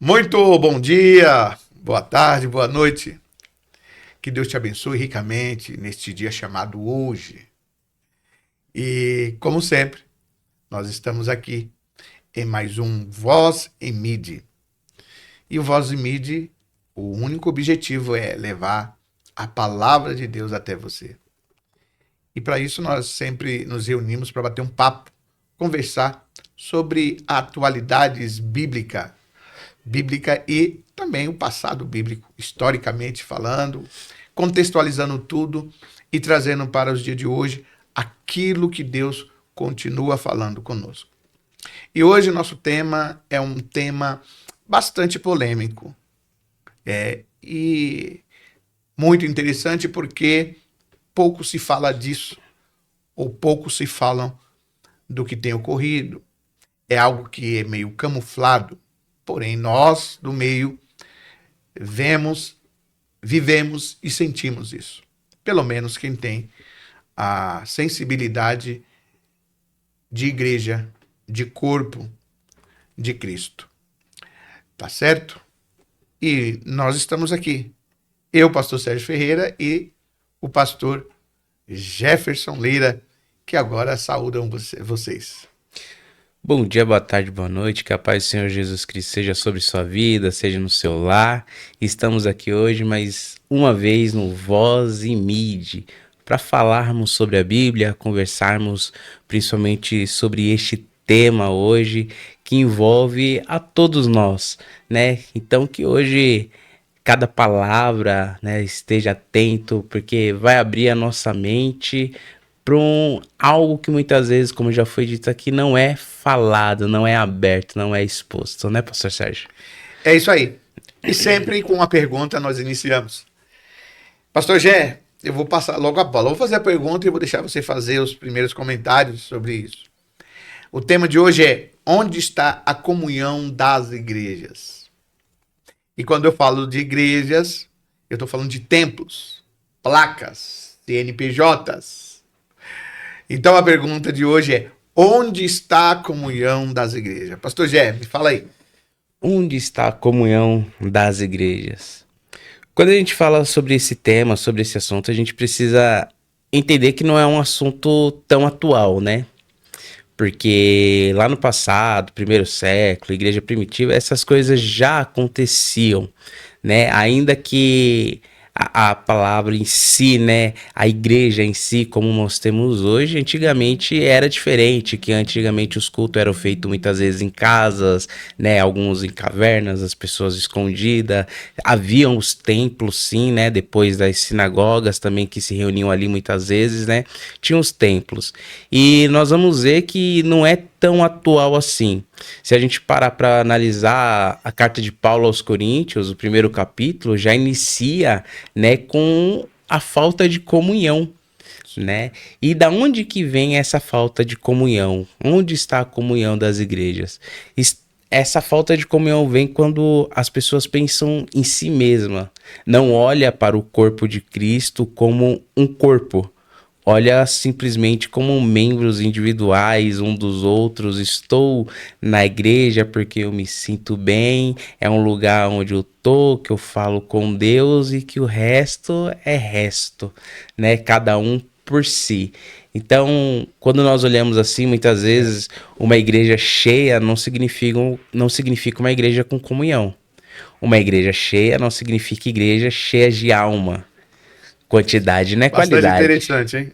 Muito bom dia, boa tarde, boa noite. Que Deus te abençoe ricamente neste dia chamado hoje. E, como sempre, nós estamos aqui em mais um Voz em Midi. E o Voz em Midi, o único objetivo é levar a palavra de Deus até você. E para isso nós sempre nos reunimos para bater um papo, conversar sobre atualidades bíblica e também o passado bíblico, historicamente falando, contextualizando tudo e trazendo para os dias de hoje aquilo que Deus continua falando conosco. E hoje nosso tema é um tema bastante polêmico e muito interessante porque pouco se fala disso ou pouco se falam do que tem ocorrido. É algo que é meio camuflado, porém nós do meio vemos, vivemos e sentimos isso. Pelo menos quem tem a sensibilidade de igreja, de corpo de Cristo. Tá certo? E nós estamos aqui. Eu, pastor Sérgio Ferreira, e o pastor Jefferson Lira, que agora saúdam vocês. Bom dia, boa tarde, boa noite, que a paz do Senhor Jesus Cristo seja sobre sua vida, seja no seu lar. Estamos aqui hoje mais uma vez no Voz e Midi para falarmos sobre a Bíblia, conversarmos principalmente sobre este tema hoje que envolve a todos nós, né? Então que hoje cada palavra, né, esteja atento, porque vai abrir a nossa mente para algo que muitas vezes, como já foi dito aqui, não é falado, não é aberto, não é exposto, né, pastor Sérgio? É isso aí. E sempre com uma pergunta nós iniciamos. Pastor Gé, eu vou passar logo a bola. Vou fazer a pergunta e vou deixar você fazer os primeiros comentários sobre isso. O tema de hoje é: onde está a comunhão das igrejas? E quando eu falo de igrejas, eu estou falando de templos, placas, CNPJs. Então a pergunta de hoje é: onde está a comunhão das igrejas? Pastor Gé, me fala aí. Onde está a comunhão das igrejas? Quando a gente fala sobre esse tema, sobre esse assunto, a gente precisa entender que não é um assunto tão atual, né? Porque lá no passado, primeiro século, igreja primitiva, essas coisas já aconteciam, né? Ainda que a palavra em si, né? A igreja em si, como nós temos hoje, antigamente era diferente, que antigamente os cultos eram feitos muitas vezes em casas, né? Alguns em cavernas, as pessoas escondidas. Haviam os templos, sim, né? Depois das sinagogas também que se reuniam ali muitas vezes, né? Tinha os templos. E nós vamos ver que não é tão atual assim. Se a gente parar para analisar a carta de Paulo aos Coríntios, o primeiro capítulo, já inicia, né, com a falta de comunhão, né? E da onde que vem essa falta de comunhão? Onde está a comunhão das igrejas? Essa falta de comunhão vem quando as pessoas pensam em si mesma, não olha para o corpo de Cristo como um corpo, olha simplesmente como membros individuais um dos outros. Estou na igreja porque eu me sinto bem, é um lugar onde eu tô, que eu falo com Deus e que o resto é resto, né? Cada um por si. Então, quando nós olhamos assim, muitas vezes uma igreja cheia não significa uma igreja com comunhão. Uma igreja cheia não significa igreja cheia de alma. Quantidade não é Bastante qualidade. interessante, hein?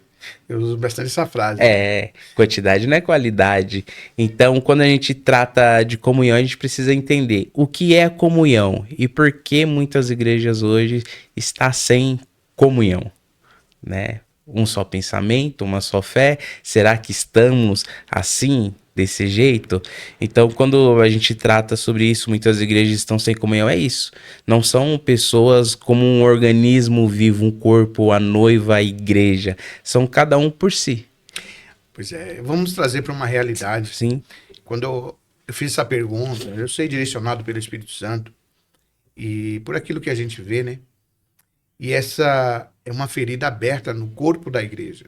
Eu uso bastante essa frase. É, quantidade não é qualidade. Então, quando a gente trata de comunhão, a gente precisa entender o que é comunhão e por que muitas igrejas hoje estão sem comunhão, né? Um só pensamento, uma só fé. Será que estamos assim, desse jeito? Então, quando a gente trata sobre isso, muitas igrejas estão sem comunhão, é isso. Não são pessoas como um organismo vivo, um corpo, a noiva, a igreja. São cada um por si. Pois é, vamos trazer para uma realidade. Sim, Quando eu fiz essa pergunta, eu sei direcionado pelo Espírito Santo e por aquilo que a gente vê, né? E essa é uma ferida aberta no corpo da igreja.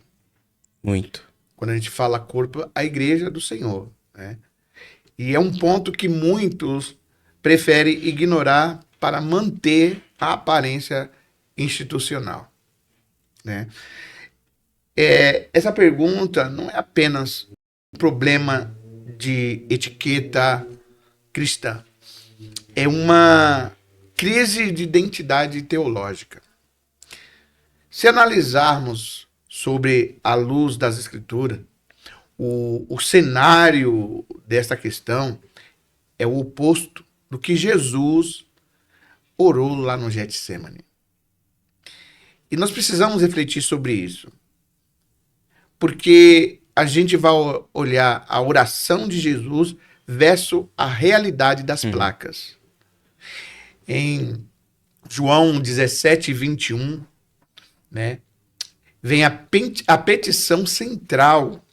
muito. Quando a gente fala corpo, a igreja do Senhor, né? E é um ponto que muitos prefere ignorar para manter a aparência institucional, né? Essa pergunta não é apenas um problema de etiqueta cristã, é uma crise de identidade teológica. Se analisarmos sobre a luz das Escrituras, o cenário desta questão é o oposto do que Jesus orou lá no Getsemane. E nós precisamos refletir sobre isso, porque a gente vai olhar a oração de Jesus versus a realidade das placas. Em João 17:21, né, vem a petição central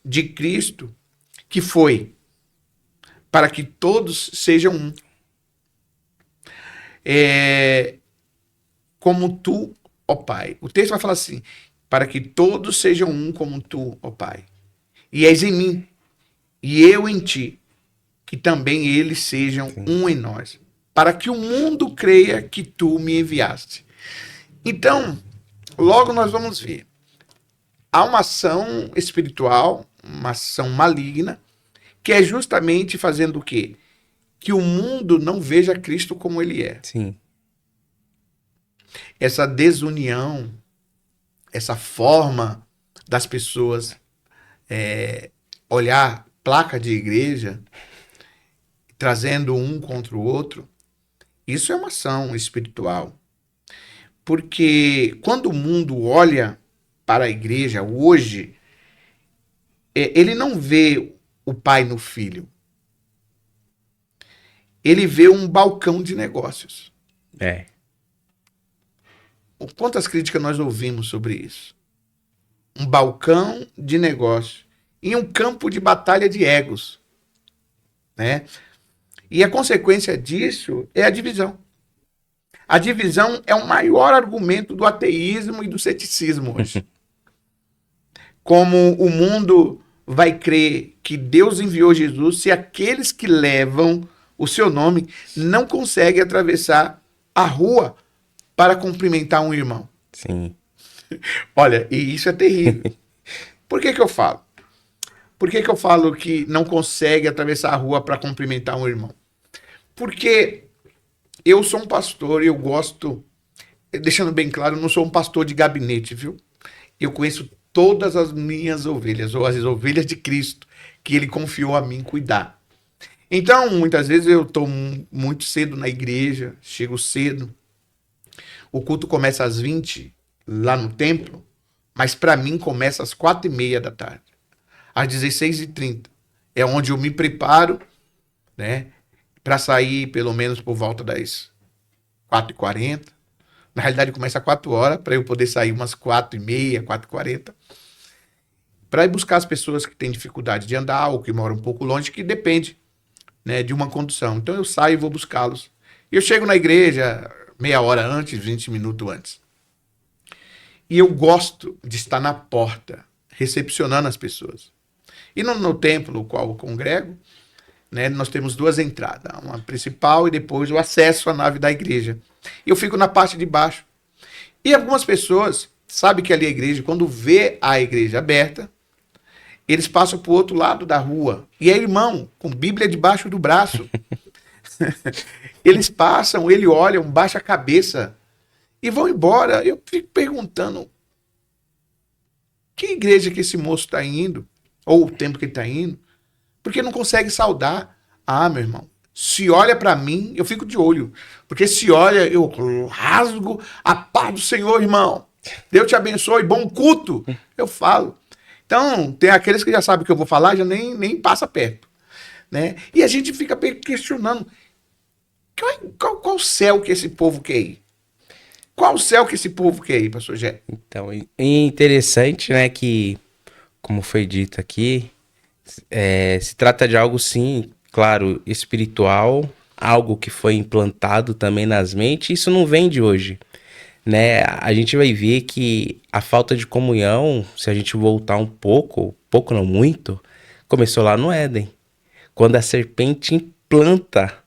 de Cristo, que foi para que todos sejam um. Como tu, ó Pai. O texto vai falar assim, para que todos sejam um como tu, ó Pai. E és em mim, e eu em ti, que também eles sejam um em nós, para que o mundo creia que tu me enviaste. Então, logo nós vamos ver. Há uma ação espiritual, uma ação maligna, que é justamente fazendo o quê? Que o mundo não veja Cristo como ele é. Sim. Essa desunião, essa forma das pessoas olhar placa de igreja, trazendo um contra o outro, isso é uma ação espiritual. Porque quando o mundo olha para a igreja hoje, ele não vê o pai no filho. Ele vê um balcão de negócios. Quantas críticas nós ouvimos sobre isso? Um balcão de negócio em um campo de batalha de egos, né? E a consequência disso é a divisão. A divisão é o maior argumento do ateísmo e do ceticismo hoje. Como o mundo vai crer que Deus enviou Jesus se aqueles que levam o seu nome não conseguem atravessar a rua para cumprimentar um irmão? Sim. Olha, e isso é terrível. Por que eu falo? Por que eu falo que não consegue atravessar a rua para cumprimentar um irmão? Porque eu sou um pastor e eu gosto, deixando bem claro, eu não sou um pastor de gabinete, viu? Eu conheço todas as minhas ovelhas, ou as ovelhas de Cristo, que ele confiou a mim cuidar. Então, muitas vezes eu estou muito cedo na igreja, chego cedo. O culto começa às 20 lá no templo, mas para mim começa às 4:30 da tarde. Às 16:30 é onde eu me preparo, né, para sair pelo menos por volta das 4:40. Na realidade começa às 4 horas, para eu poder sair umas 4:30, 4:40. Para ir buscar as pessoas que têm dificuldade de andar ou que moram um pouco longe, que depende, né, de uma condução. Então eu saio e vou buscá-los. E eu chego na igreja meia hora antes, 20 minutos antes. E eu gosto de estar na porta, recepcionando as pessoas. E no templo no qual eu congrego, né, nós temos duas entradas, uma principal e depois o acesso à nave da igreja. Eu fico na parte de baixo. E algumas pessoas sabem que ali é a igreja, quando vê a igreja aberta, eles passam para o outro lado da rua. E é irmão, com Bíblia debaixo do braço. Eles passam, eles olham, baixam a cabeça e vão embora. Eu fico perguntando, que igreja que esse moço está indo? Ou o tempo que ele está indo? Porque não consegue saudar. Ah, meu irmão, se olha para mim, eu fico de olho. Porque se olha, eu rasgo a paz do Senhor, irmão. Deus te abençoe, bom culto. Eu falo. Então, tem aqueles que já sabem o que eu vou falar, já nem passa perto, né? E a gente fica questionando, qual céu que esse povo quer ir? Qual céu que esse povo quer ir, pastor Gé? Então, é interessante, né, que, como foi dito aqui, se trata de algo, sim, claro, espiritual, algo que foi implantado também nas mentes, isso não vem de hoje, né? A gente vai ver que a falta de comunhão, se a gente voltar um pouco não muito, começou lá no Éden, quando a serpente implanta,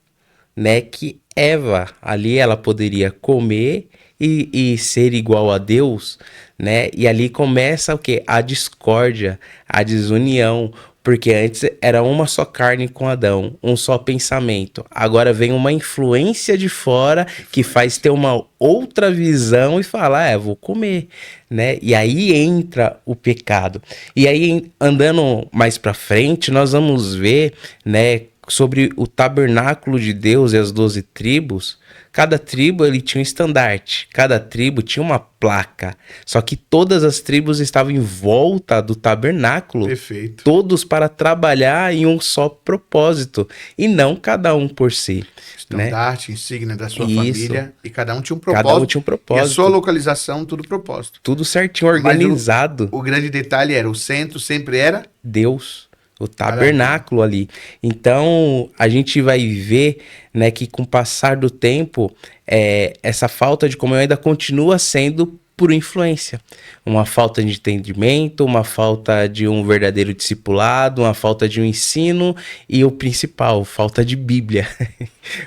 né, que Eva, ali ela poderia comer e ser igual a Deus, né? E ali começa o quê? A discórdia, a desunião, porque antes era uma só carne com Adão, um só pensamento. Agora vem uma influência de fora que faz ter uma outra visão e falar, vou comer, né? E aí entra o pecado. E aí andando mais para frente, nós vamos ver, né, sobre o tabernáculo de Deus e as 12 tribos. Cada tribo ele tinha um estandarte, cada tribo tinha uma placa. Só que todas as tribos estavam em volta do tabernáculo, Perfeito. todos para trabalhar em um só propósito e não cada um por si, né? Estandarte, insígnia da sua Isso. família, e cada um tinha um propósito. Cada um tinha um E a sua propósito, localização, tudo propósito. tudo certinho, Mas organizado. o grande detalhe era, o centro sempre era Deus, o tabernáculo ali. Então, a gente vai ver, né, que com o passar do tempo, essa falta de comunhão ainda continua sendo por influência. Uma falta de entendimento, uma falta de um verdadeiro discipulado, uma falta de um ensino e o principal, falta de Bíblia.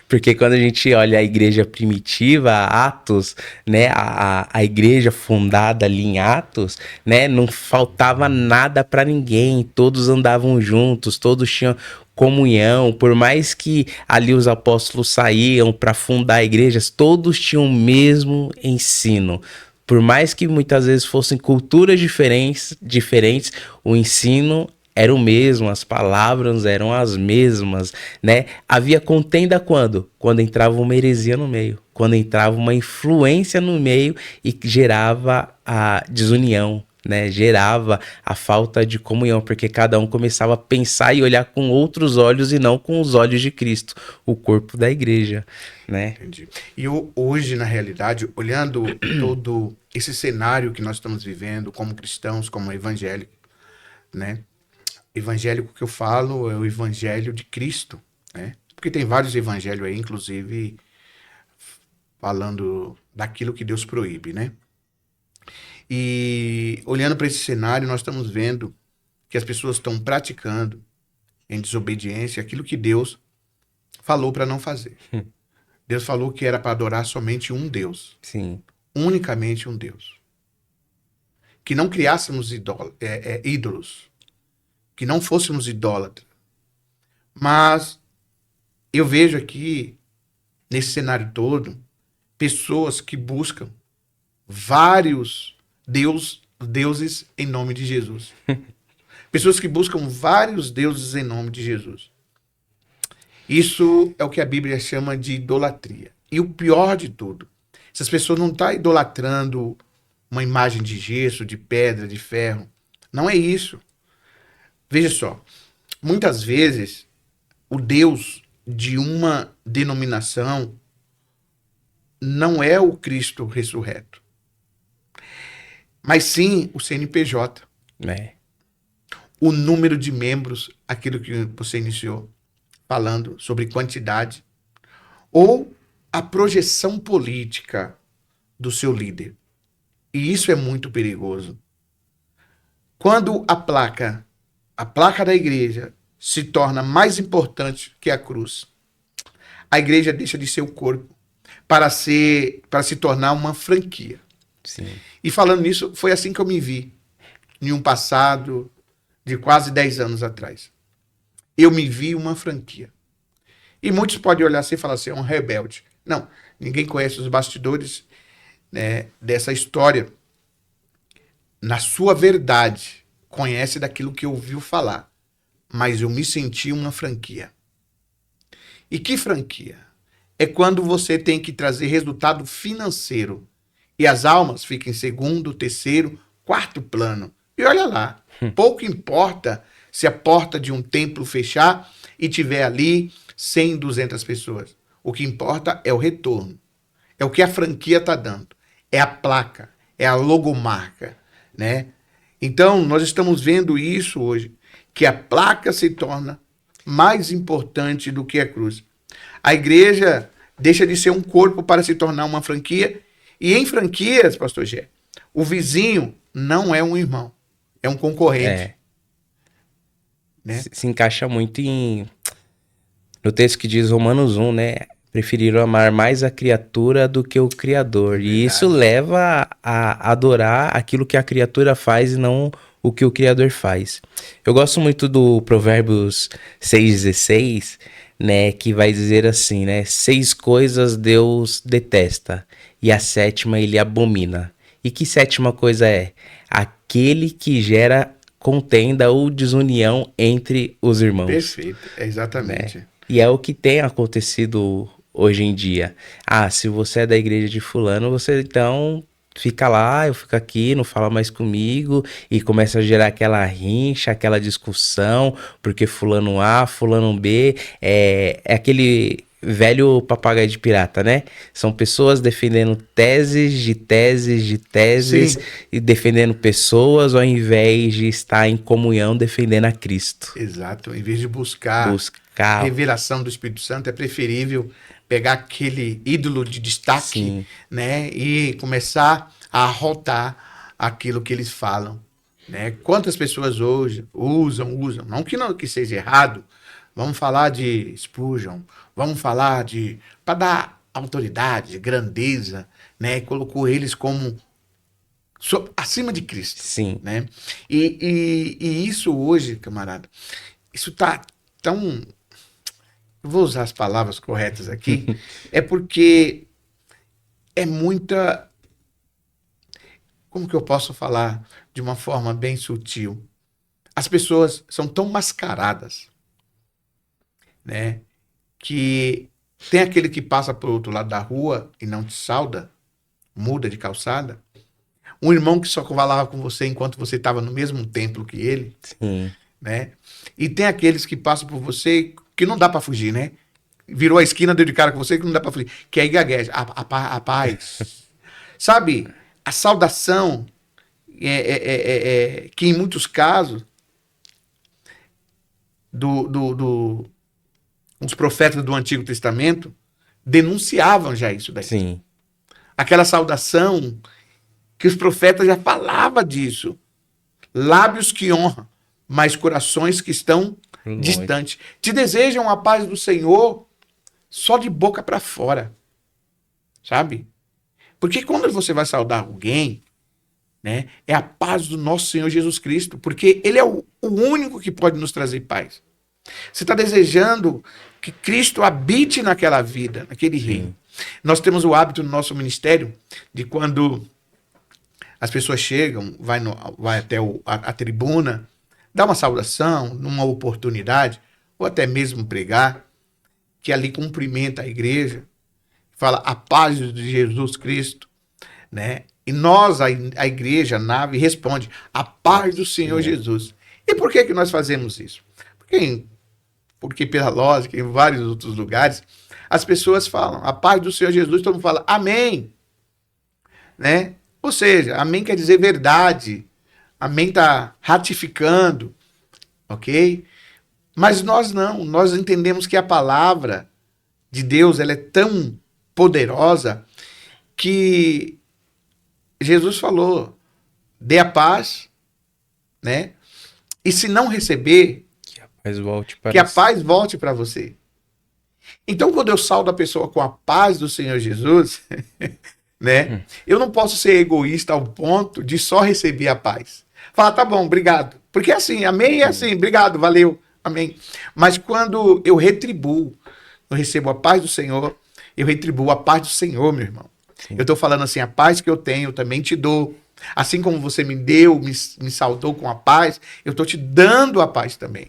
Porque quando a gente olha a igreja primitiva, Atos, né, a igreja fundada ali em Atos, né, não faltava nada para ninguém, todos andavam juntos, todos tinham comunhão, por mais que ali os apóstolos saíam para fundar igrejas, todos tinham o mesmo ensino. Por mais que muitas vezes fossem culturas diferentes, o ensino era o mesmo, as palavras eram as mesmas, né? Havia contenda quando? Quando entrava uma heresia no meio, quando entrava uma influência no meio e gerava a desunião, né? Gerava a falta de comunhão, porque cada um começava a pensar e olhar com outros olhos e não com os olhos de Cristo, o corpo da igreja, né? Entendi. E hoje, na realidade, olhando todo esse cenário que nós estamos vivendo como cristãos, como evangélicos, né? Evangélico que eu falo é o evangelho de Cristo, né? Porque tem vários evangelhos aí, inclusive, falando daquilo que Deus proíbe, né? E olhando para esse cenário, nós estamos vendo que as pessoas estão praticando em desobediência aquilo que Deus falou para não fazer. Deus falou que era para adorar somente um Deus. Sim. Unicamente um Deus. Que não criássemos ídolos. Que não fôssemos idólatras. Mas eu vejo aqui, nesse cenário todo, pessoas que buscam vários deuses em nome de Jesus. Pessoas que buscam vários deuses em nome de Jesus. Isso é o que a Bíblia chama de idolatria. E o pior de tudo, essas pessoas não estão idolatrando uma imagem de gesso, de pedra, de ferro. Não é isso. Veja só, muitas vezes o Deus de uma denominação não é o Cristo ressurreto, mas sim o CNPJ. O número de membros, aquilo que você iniciou falando sobre quantidade, ou a projeção política do seu líder. E isso é muito perigoso. Quando a placa da igreja se torna mais importante que a cruz, a igreja deixa de ser o corpo para se tornar uma franquia. Sim. E falando nisso, foi assim que eu me vi em um passado de quase 10 anos atrás. Eu me vi uma franquia. E muitos podem olhar assim e falar assim, é um rebelde. Não, ninguém conhece os bastidores, né, dessa história. Na sua verdade, conhece daquilo que ouviu falar. Mas eu me senti uma franquia. E que franquia? É quando você tem que trazer resultado financeiro. E as almas ficam em segundo, terceiro, quarto plano. E olha lá, pouco importa se a porta de um templo fechar e tiver ali 100, 200 pessoas. O que importa é o retorno. É o que a franquia está dando. É a placa, é a logomarca, né? Então, nós estamos vendo isso hoje, que a placa se torna mais importante do que a cruz. A igreja deixa de ser um corpo para se tornar uma franquia. E em franquias, pastor Gé, o vizinho não é um irmão, é um concorrente. Né? Se encaixa muito no texto que diz Romanos 1, né? Preferiram amar mais a criatura do que o Criador. E isso Verdade. leva a adorar aquilo que a criatura faz e não o que o Criador faz. Eu gosto muito do Provérbios 6,16, né? Que vai dizer assim, né? 6 coisas Deus detesta, e a sétima ele abomina. E que sétima coisa é? Aquele que gera contenda ou desunião entre os irmãos, Perfeito. É né? exatamente. E é o que tem acontecido hoje em dia. Ah, se você é da igreja de fulano, você então fica lá, eu fico aqui, não fala mais comigo, e começa a gerar aquela rincha, aquela discussão, porque fulano A, fulano B, é aquele velho papagaio de pirata, né? São pessoas defendendo teses de teses de teses Sim, e defendendo pessoas ao invés de estar em comunhão defendendo a Cristo. exato. Em vez de buscar a Buscar, revelação do Espírito Santo, é preferível pegar aquele ídolo de destaque, sim, né, e começar a arrotar aquilo que eles falam, né? Quantas pessoas hoje usam, não que seja errado. Vamos falar de Spurgeon, vamos falar de para dar autoridade, grandeza, né? Colocou eles como acima de Cristo, sim. né? E isso hoje, camarada, isso tá tão. Eu vou usar as palavras corretas aqui, é porque é muita. Como que eu posso falar de uma forma bem sutil? As pessoas são tão mascaradas, né? Que tem aquele que passa por outro lado da rua e não te sauda, muda de calçada. Um irmão que só falava com você enquanto você estava no mesmo templo que ele, Sim, né? E tem aqueles que passam por você que não dá para fugir, né? Virou a esquina, deu de cara com você que não dá para fugir. Que aí gagueja. A paz. Sabe? A saudação, que em muitos casos, os profetas do Antigo Testamento denunciavam já isso daí. sim. Aquela saudação que os profetas já falavam disso. Lábios que honram, mas corações que estão Longe. distantes. Te desejam a paz do Senhor só de boca para fora, sabe? Porque quando você vai saudar alguém, né, é a paz do nosso Senhor Jesus Cristo, porque Ele é o único que pode nos trazer paz. Você está desejando que Cristo habite naquela vida, naquele reino. Sim, Nós temos o hábito no nosso ministério de quando as pessoas chegam, vai até a tribuna, dá uma saudação, numa oportunidade, ou até mesmo pregar, que ali cumprimenta a igreja, fala a paz de Jesus Cristo, né? E nós, a igreja, a nave, responde a paz do Senhor Senhor. Jesus. E por que nós fazemos isso? Porque pela lógica, em vários outros lugares, as pessoas falam a paz do Senhor Jesus, todo mundo fala amém, né? Ou seja, amém quer dizer verdade, amém está ratificando, ok? Mas nós não, nós entendemos que a palavra de Deus ela é tão poderosa que Jesus falou, dê a paz, né? E se não receber, Que a paz volte que para a si. paz volte para você. Então, quando eu saldo a pessoa com a paz do Senhor Jesus, né? Eu não posso ser egoísta ao ponto de só receber a paz. Falar, tá bom, obrigado. Porque é assim, amém é assim, obrigado, valeu, amém. Mas quando eu retribuo, eu recebo a paz do Senhor, eu retribuo a paz do Senhor, meu irmão. Eu Sim, estou falando assim, a paz que eu tenho, eu também te dou. Assim como você me deu, me saudou com a paz, eu estou te dando a paz também.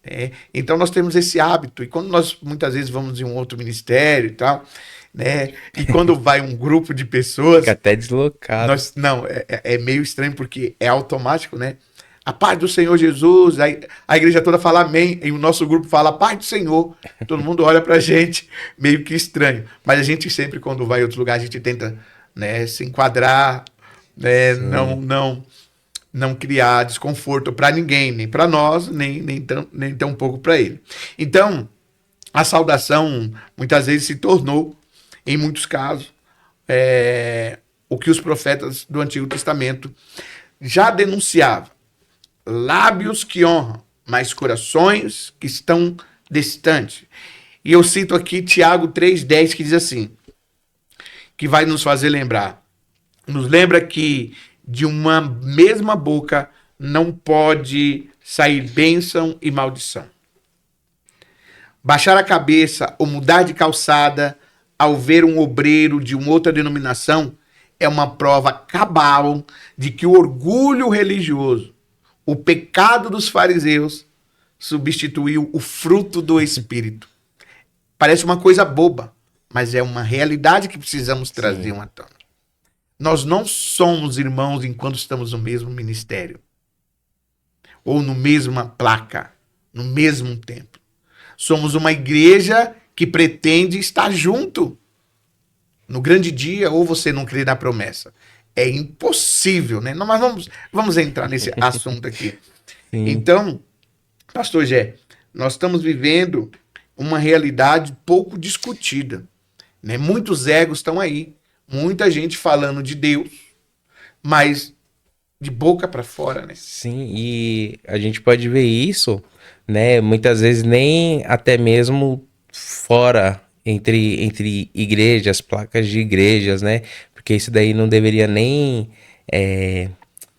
Né? Então nós temos esse hábito, e quando nós muitas vezes vamos em um outro ministério e tal, né? E quando vai um grupo de fica pessoas, até deslocado. nós não, é meio estranho porque é automático, né? A paz do Senhor Jesus, aí a igreja toda fala amém, e o nosso grupo fala a paz do Senhor. Todo mundo olha pra gente, meio que estranho. Mas a gente sempre, quando vai em outro lugar, a gente tenta, né, se enquadrar, né, Sim, não criar desconforto para ninguém, nem para nós, nem tão pouco para ele. Então, a saudação muitas vezes se tornou, em muitos casos, o que os profetas do Antigo Testamento já denunciavam. Lábios que honram, mas corações que estão distantes. E eu cito aqui Tiago 3,10, que diz assim, que vai nos fazer lembrar. Nos lembra que de uma mesma boca não pode sair bênção e maldição. Baixar a cabeça ou mudar de calçada ao ver um obreiro de uma outra denominação é uma prova cabal de que o orgulho religioso, o pecado dos fariseus, substituiu o fruto do Espírito. Parece uma coisa boba, mas é uma realidade que precisamos trazer uma tona. Nós não somos irmãos enquanto estamos no mesmo ministério, ou no mesma placa, no mesmo templo. Somos uma igreja que pretende estar junto no grande dia, ou você não crê na promessa. É impossível, né? Não, mas vamos entrar nesse assunto aqui. Sim. Então, pastor Gé, nós estamos vivendo uma realidade pouco discutida, né? Muitos egos estão aí, muita gente falando de Deus, mas de boca para fora, né? Sim, e a gente pode ver isso, né? Muitas vezes nem até mesmo fora entre igrejas, placas de igrejas, né? Porque isso daí não deveria nem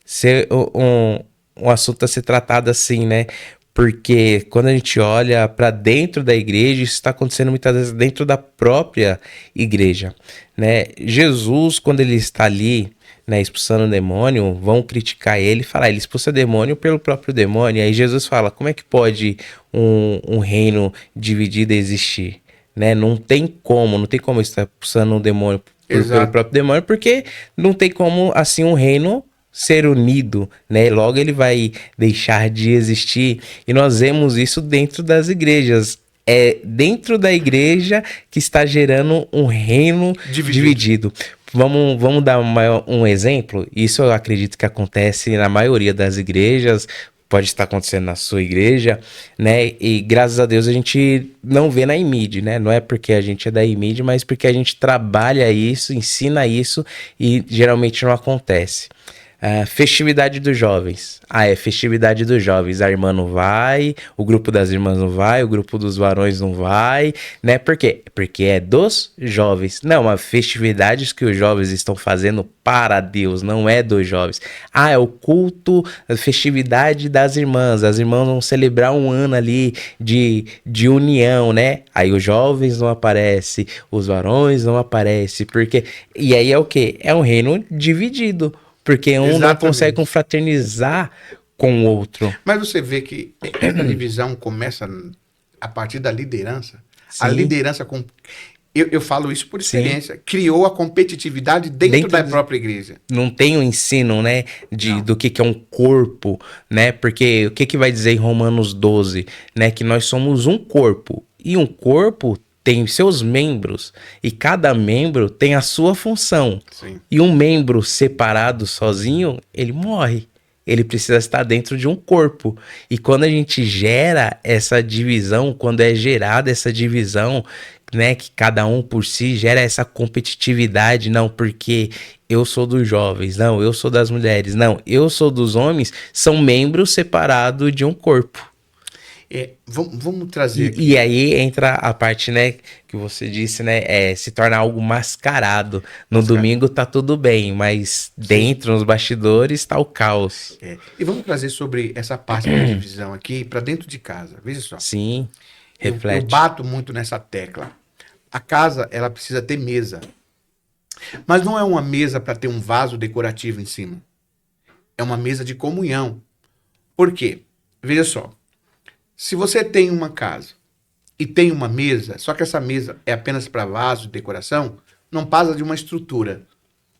ser um assunto a ser tratado assim, né? Porque quando a gente olha para dentro da igreja, isso está acontecendo muitas vezes dentro da própria igreja, né? Jesus, quando ele está ali, né, expulsando o demônio, vão criticar ele e falar, ele expulsa demônio pelo próprio demônio. E aí Jesus fala, como é que pode um reino dividido existir? Né? Não tem como estar expulsando um demônio pelo próprio demônio, porque não tem como, assim, um reino ser unido, né? Logo ele vai deixar de existir. E nós vemos isso dentro das igrejas. É dentro da igreja que está gerando um reino dividido. Vamos dar um exemplo? Isso eu acredito que acontece na maioria das igrejas, pode estar acontecendo na sua igreja, né? E graças a Deus a gente não vê na IMID, né? Não é porque a gente é da IMID, mas porque a gente trabalha isso, ensina isso e geralmente não acontece. Festividade dos jovens. É festividade dos jovens. A irmã não vai, o grupo das irmãs não vai, o grupo dos varões não vai, né? Por quê? Porque é dos jovens. Não, as festividades que os jovens estão fazendo para Deus, não é dos jovens. É o culto, a festividade das irmãs. As irmãs vão celebrar um ano ali de união, né? Aí os jovens não aparecem, os varões não aparecem, porque... E aí é o quê? É um reino dividido. Porque um não consegue confraternizar com o outro. Mas você vê que essa divisão começa a partir da liderança. Sim. A liderança, eu falo isso por experiência, sim, criou a competitividade dentro da própria igreja. Não tem o ensino, né, do que é um corpo, né? Porque o que vai dizer em Romanos 12? Né, que nós somos um corpo. E um corpo tem seus membros, e cada membro tem a sua função. Sim. E um membro separado sozinho, ele morre. Ele precisa estar dentro de um corpo. E quando a gente gera essa divisão, quando é gerada essa divisão, né, que cada um por si gera essa competitividade, não, porque eu sou dos jovens, não, eu sou das mulheres, não, eu sou dos homens, são membros separados de um corpo. Vamos trazer aqui. E aí entra a parte, né, que você disse, né, se torna algo mascarado. No domingo tá tudo bem, mas dentro, nos bastidores, tá o caos. E vamos trazer sobre essa parte da divisão aqui para dentro de casa. Veja só. Sim, reflete. Eu bato muito nessa tecla. A casa, ela precisa ter mesa. Mas não é uma mesa para ter um vaso decorativo em cima. É uma mesa de comunhão. Por quê? Veja só. Se você tem uma casa e tem uma mesa, só que essa mesa é apenas para vaso de decoração, não passa de uma estrutura.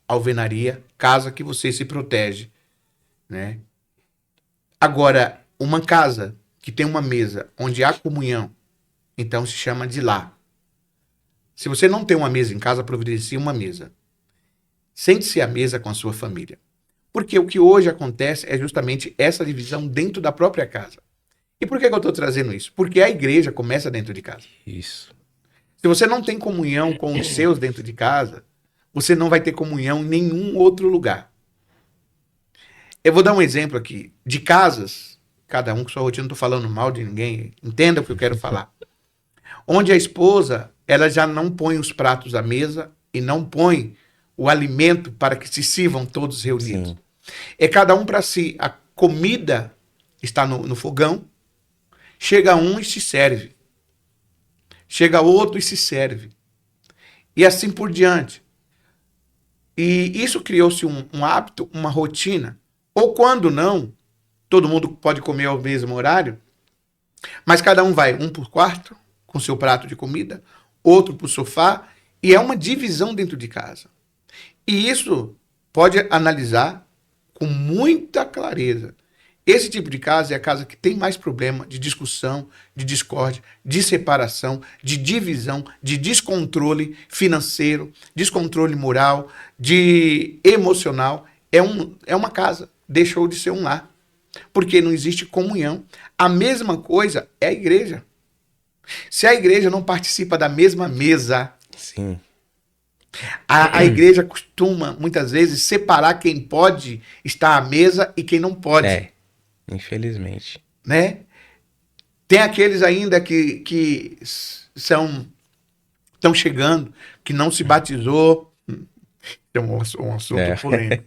Alvenaria, casa que você se protege, né? Agora, uma casa que tem uma mesa onde há comunhão, então se chama de lar. Se você não tem uma mesa em casa, providencie uma mesa. Sente-se à mesa com a sua família. Porque o que hoje acontece é justamente essa divisão dentro da própria casa. E por que eu estou trazendo isso? Porque a igreja começa dentro de casa. Isso. Se você não tem comunhão com os seus dentro de casa, você não vai ter comunhão em nenhum outro lugar. Eu vou dar um exemplo aqui. De casas, cada um com sua rotina, não estou falando mal de ninguém, entenda o que eu quero falar. onde a esposa, ela já não põe os pratos à mesa e não põe o alimento para que se sirvam todos reunidos. Sim. É cada um para si. A comida está no fogão, chega um e se serve. Chega outro e se serve. E assim por diante. E isso criou-se um hábito, uma rotina. Ou quando não, todo mundo pode comer ao mesmo horário, mas cada um vai, um por quarto, com seu prato de comida, outro para o sofá, e é uma divisão dentro de casa. E isso pode analisar com muita clareza. Esse tipo de casa é a casa que tem mais problema de discussão, de discórdia, de separação, de divisão, de descontrole financeiro, descontrole moral, de emocional. É uma casa, deixou de ser um lar. Porque não existe comunhão. A mesma coisa é a igreja. Se a igreja não participa da mesma mesa, Sim. a igreja costuma, muitas vezes, separar quem pode estar à mesa e quem não pode. É, infelizmente. Né? Tem aqueles ainda que estão chegando, que não se batizou. É um assunto polêmico.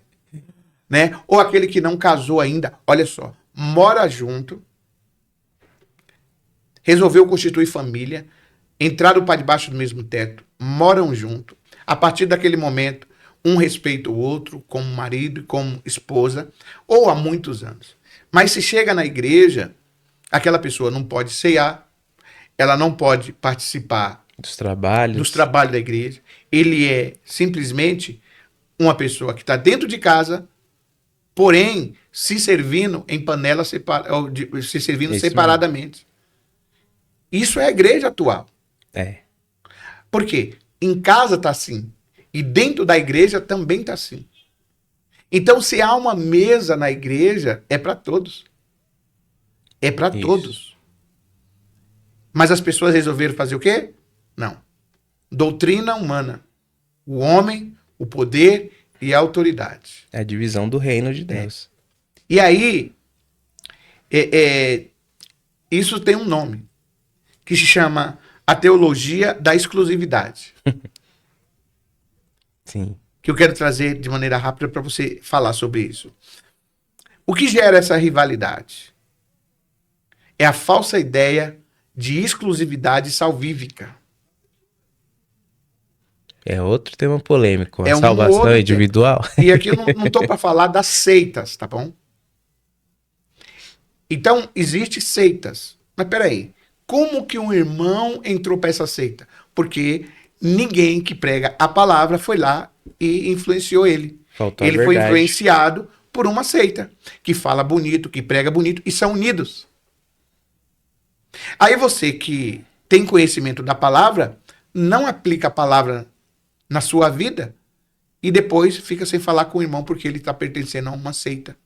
Né? Ou aquele que não casou ainda, olha só, mora junto, resolveu constituir família, entraram para debaixo do mesmo teto, moram junto. A partir daquele momento, um respeita o outro como marido e como esposa, ou há muitos anos. Mas se chega na igreja, aquela pessoa não pode ceiar, ela não pode participar dos trabalhos da igreja. Ele é simplesmente uma pessoa que está dentro de casa, porém se servindo em panela se servindo separadamente. Isso é a igreja atual. É. Por quê? Em casa está assim. E dentro da igreja também está assim. Então, se há uma mesa na igreja, é para todos. É para todos. Mas as pessoas resolveram fazer o quê? Não. Doutrina humana. O homem, o poder e a autoridade. É a divisão do reino de Deus. E aí, isso tem um nome, que se chama a teologia da exclusividade. Sim. Que eu quero trazer de maneira rápida para você falar sobre isso. O que gera essa rivalidade? É a falsa ideia de exclusividade salvífica. É outro tema polêmico, a É salvação individual. E aqui eu não estou para falar das seitas, tá bom? Então, existem seitas. Mas peraí, como que um irmão entrou para essa seita? Porque ninguém que prega a palavra foi lá e influenciou ele. Ele foi influenciado por uma seita que fala bonito, que prega bonito e são unidos. Aí você que tem conhecimento da palavra, não aplica a palavra na sua vida e depois fica sem falar com o irmão porque ele está pertencendo a uma seita.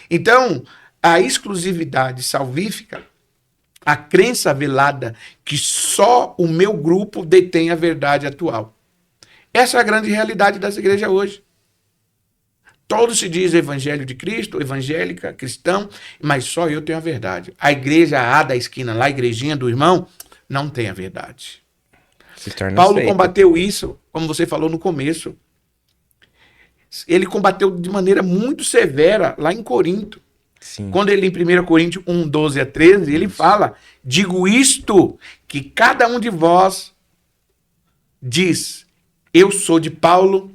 Então, a exclusividade salvífica, a crença velada que só o meu grupo detém a verdade atual. Essa é a grande realidade das igrejas hoje. Todos se dizem evangelho de Cristo, evangélica, cristão, mas só eu tenho a verdade. A igreja A da esquina lá, a igrejinha do irmão, não tem a verdade. Paulo combateu isso, como você falou no começo. Ele combateu de maneira muito severa lá em Corinto. Sim. Quando ele, em 1 Coríntios 1, 12 a 13, ele fala, digo isto, que cada um de vós diz, eu sou de Paulo,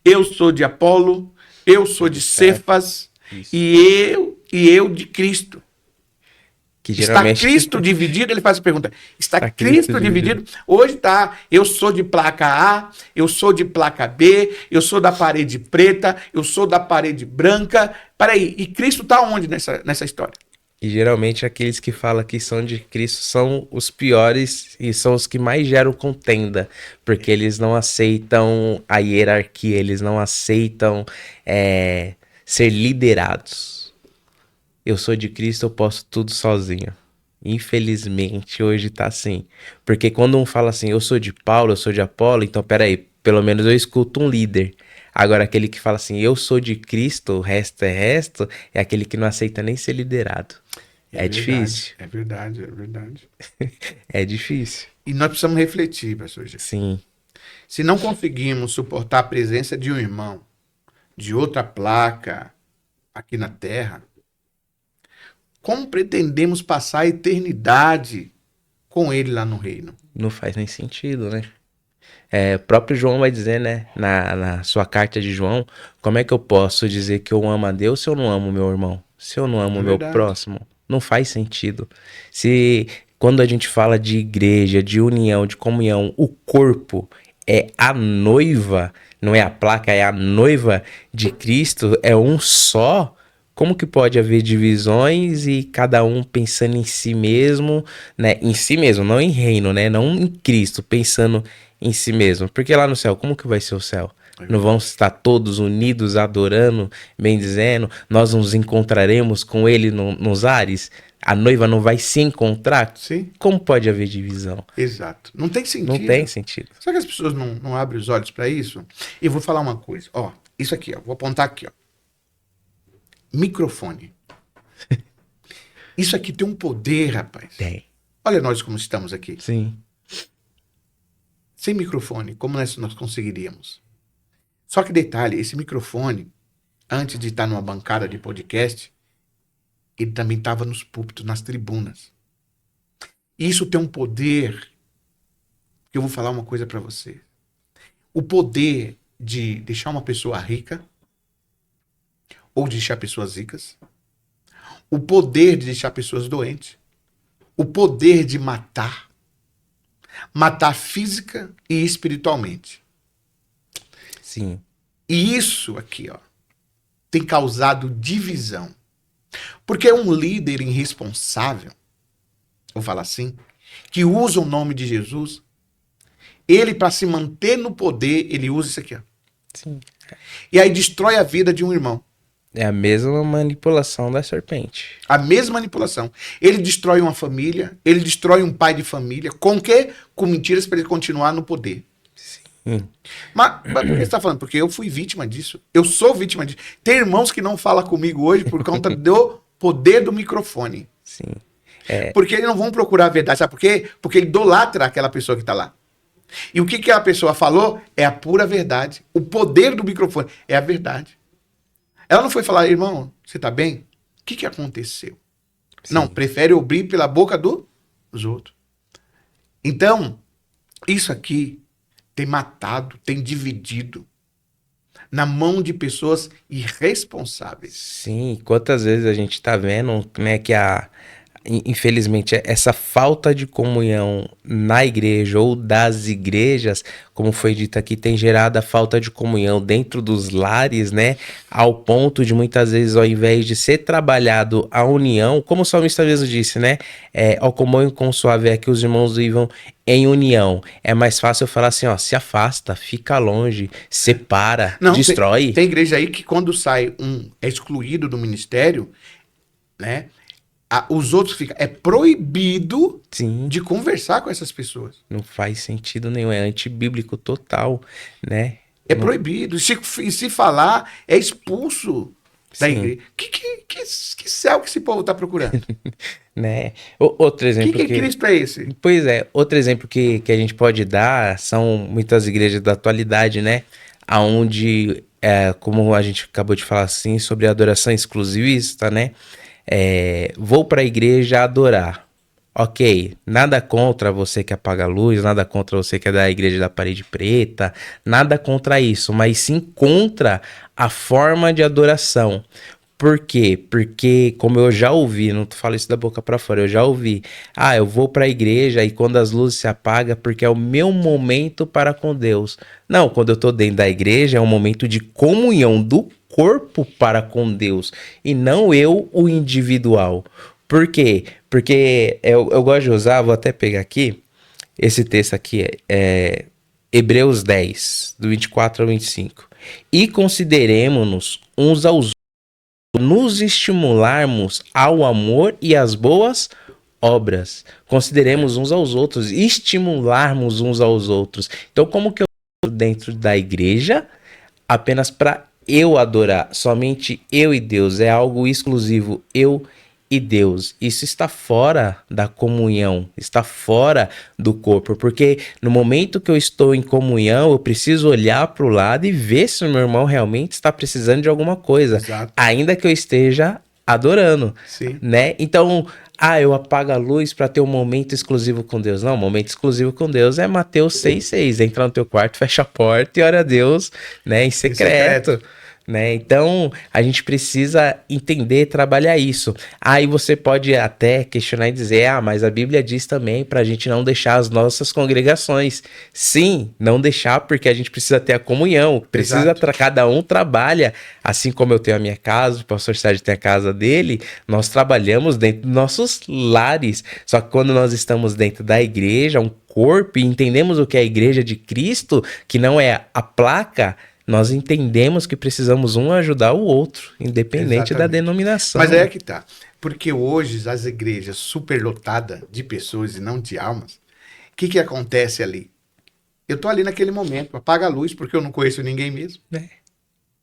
eu sou de Apolo, eu sou de Cefas, e eu de Cristo. Que geralmente... Está Cristo dividido? Ele faz a pergunta. Está Cristo dividido? Hoje está. Eu sou de placa A, eu sou de placa B, eu sou da parede preta, eu sou da parede branca. Peraí, e Cristo está onde nessa história? E geralmente aqueles que falam que são de Cristo são os piores e são os que mais geram contenda, porque eles não aceitam a hierarquia, eles não aceitam ser liderados. Eu sou de Cristo, eu posso tudo sozinho. Infelizmente, hoje tá assim. Porque quando um fala assim, eu sou de Paulo, eu sou de Apolo, então peraí, pelo menos eu escuto um líder. Agora, aquele que fala assim, eu sou de Cristo, o resto é resto, é aquele que não aceita nem ser liderado. É difícil. É verdade, é verdade. É difícil. E nós precisamos refletir, pastor G. Sim. Se não conseguimos suportar a presença de um irmão de outra placa aqui na Terra, como pretendemos passar a eternidade com ele lá no reino? Não faz nem sentido, né? O próprio João vai dizer, né? Na sua carta de João, como é que eu posso dizer que eu amo a Deus se eu não amo o meu irmão? Se eu não amo o meu verdade. próximo? Não faz sentido. Se quando a gente fala de igreja, de união, de comunhão, o corpo é a noiva, não é a placa, é a noiva de Cristo, é um só. Como que pode haver divisões e cada um pensando em si mesmo, né? Em si mesmo, não em reino, né? Não em Cristo, pensando em si mesmo. Porque lá no céu, como que vai ser o céu? Não vão estar todos unidos, adorando, bem dizendo? Nós nos encontraremos com ele nos ares? A noiva não vai se encontrar? Sim. Como pode haver divisão? Exato. Não tem sentido. Não tem sentido. Só que as pessoas não abrem os olhos para isso? E eu vou falar uma coisa. Ó, isso aqui, ó. Vou apontar aqui, ó. Microfone. Isso aqui tem um poder, rapaz. Tem. Olha nós como estamos aqui. Sim. Sem microfone, como nós conseguiríamos? Só que detalhe, esse microfone, antes de estar numa bancada de podcast, ele também estava nos púlpitos, nas tribunas. E isso tem um poder, que eu vou falar uma coisa para você. O poder de deixar uma pessoa rica, ou de deixar pessoas ricas. O poder de deixar pessoas doentes. O poder de matar. Matar física e espiritualmente. Sim. E isso aqui, ó, tem causado divisão. Porque é um líder irresponsável, vou falar assim, que usa o nome de Jesus, ele, para se manter no poder, ele usa isso aqui, ó. Sim. E aí destrói a vida de um irmão. É a mesma manipulação da serpente. A mesma manipulação. Ele destrói uma família, ele destrói um pai de família. Com o quê? Com mentiras para ele continuar no poder. Sim. Mas por que você está falando? Porque eu fui vítima disso. Eu sou vítima disso. Tem irmãos que não falam comigo hoje por conta do poder do microfone. Sim. Porque eles não vão procurar a verdade. Sabe por quê? Porque ele idolatra aquela pessoa que está lá. E o que a pessoa falou é a pura verdade. O poder do microfone é a verdade. Ela não foi falar, irmão, você tá bem? O que aconteceu? Sim. Não, prefere ouvir pela boca dos outros. Então, isso aqui tem matado, tem dividido na mão de pessoas irresponsáveis. Sim, quantas vezes a gente tá vendo, né, que infelizmente, essa falta de comunhão na igreja ou das igrejas, como foi dito aqui, tem gerado a falta de comunhão dentro dos lares, né? Ao ponto de muitas vezes, ao invés de ser trabalhado a união, como o salmista mesmo disse, né? Ao comum e com suave é que os irmãos vivam em união. É mais fácil eu falar assim, ó, se afasta, fica longe, separa, destrói. Tem igreja aí que quando sai é excluído do ministério, né? Os outros ficam. É proibido Sim. de conversar com essas pessoas. Não faz sentido nenhum, é antibíblico total, né? É proibido. Se falar, é expulso da igreja. Que céu que esse povo está procurando? Né? Outro exemplo. Que Cristo é esse? Pois é, outro exemplo que a gente pode dar são muitas igrejas da atualidade, né? Onde, como a gente acabou de falar assim, sobre a adoração exclusivista, né? Vou para a igreja adorar. Ok, nada contra você que apaga a luz, nada contra você que é da igreja da parede preta, nada contra isso, mas sim contra a forma de adoração. Por quê? Porque, como eu já ouvi, não falo isso da boca para fora, eu já ouvi, eu vou para a igreja e quando as luzes se apagam, porque é o meu momento para com Deus. Não, quando eu tô dentro da igreja, é um momento de comunhão do corpo para com Deus, e não eu, o individual. Por quê? Porque eu gosto de usar, vou até pegar aqui, esse texto aqui, Hebreus 10, do 24 ao 25. E consideremos-nos uns aos outros, nos estimularmos ao amor e às boas obras. Consideremos uns aos outros, estimularmos uns aos outros. Então, como que eu estou dentro da igreja apenas para eu adorar? Somente eu e Deus. É algo exclusivo, eu e Deus. Isso está fora da comunhão, está fora do corpo, porque no momento que eu estou em comunhão, eu preciso olhar para o lado e ver se o meu irmão realmente está precisando de alguma coisa, Exato. ainda que eu esteja adorando, Sim. né? Então, eu apago a luz para ter um momento exclusivo com Deus. Não, o momento exclusivo com Deus é Mateus 6,6. Entra no teu quarto, fecha a porta e ora a Deus, né, em secreto. Né? Então, a gente precisa entender, trabalhar isso. Aí você pode até questionar e dizer, mas a Bíblia diz também para a gente não deixar as nossas congregações. Sim, não deixar, porque a gente precisa ter a comunhão, cada um trabalha, assim como eu tenho a minha casa, o pastor Sérgio tem a casa dele, nós trabalhamos dentro dos nossos lares. Só que quando nós estamos dentro da igreja, um corpo, e entendemos o que é a igreja de Cristo, que não é a placa, nós entendemos que precisamos um ajudar o outro, independente da denominação. Mas é que tá. Porque hoje as igrejas superlotadas de pessoas e não de almas, o que acontece ali? Eu tô ali naquele momento, apaga a luz porque eu não conheço ninguém mesmo.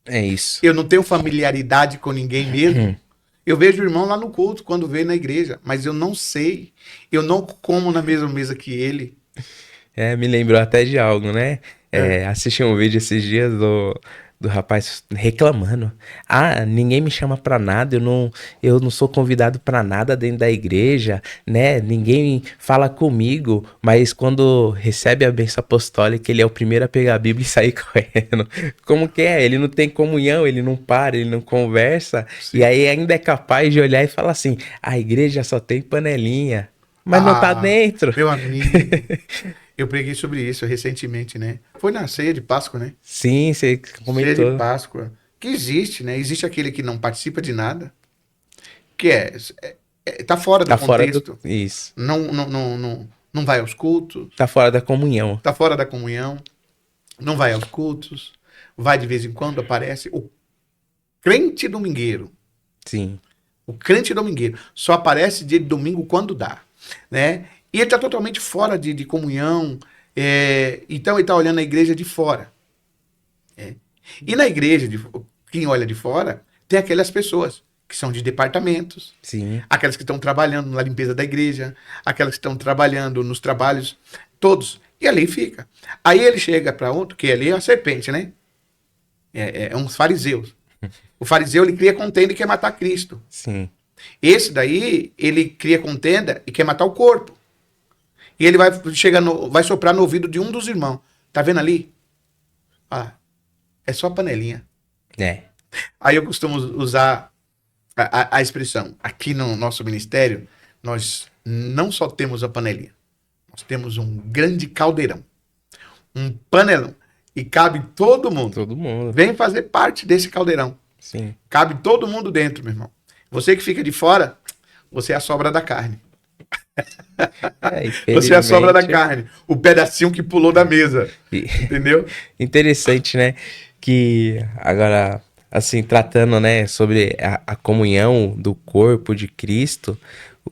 É isso. Eu não tenho familiaridade com ninguém mesmo. Eu vejo o irmão lá no culto quando veio na igreja, mas eu não sei. Eu não como na mesma mesa que ele. Me lembrou até de algo, né? Assisti um vídeo esses dias do rapaz reclamando. Ninguém me chama pra nada, eu não sou convidado pra nada dentro da igreja, né? Ninguém fala comigo, mas quando recebe a bênção apostólica, ele é o primeiro a pegar a Bíblia e sair correndo. Como que é? Ele não tem comunhão, ele não para, ele não conversa, Sim. E aí ainda é capaz de olhar e falar assim, a igreja só tem panelinha, mas não tá dentro. Meu amigo... Eu preguei sobre isso recentemente, né? Foi na ceia de Páscoa, né? Sim, você comentou. Ceia de Páscoa. Que existe, né? Existe aquele que não participa de nada. Que tá fora do contexto. Isso. Não vai aos cultos. Tá fora da comunhão. Tá fora da comunhão. Não vai aos cultos. Vai de vez em quando, aparece. O crente domingueiro. Sim. O crente domingueiro. Só aparece dia de domingo quando dá, né? E ele está totalmente fora de comunhão. Então ele está olhando a igreja de fora. E na igreja, quem olha de fora, tem aquelas pessoas que são de departamentos. Sim. Aquelas que estão trabalhando na limpeza da igreja. Aquelas que estão trabalhando nos trabalhos. Todos. E ali fica. Aí ele chega para outro, que ali é uma serpente, né? É uns fariseus. O fariseu, ele cria contenda e quer matar Cristo. Sim. Esse daí, ele cria contenda e quer matar o corpo. E ele vai soprar no ouvido de um dos irmãos. Tá vendo ali? É só panelinha. Aí eu costumo usar a expressão. Aqui no nosso ministério, nós não só temos a panelinha. Nós temos um grande caldeirão. Um panelão. E cabe todo mundo. Todo mundo. Vem fazer parte desse caldeirão. Sim. Cabe todo mundo dentro, meu irmão. Você que fica de fora, você é a sobra da carne. Você é a sobra da carne, o pedacinho que pulou da mesa, entendeu? Interessante, né? Que agora, assim, tratando, né, sobre a comunhão do corpo de Cristo,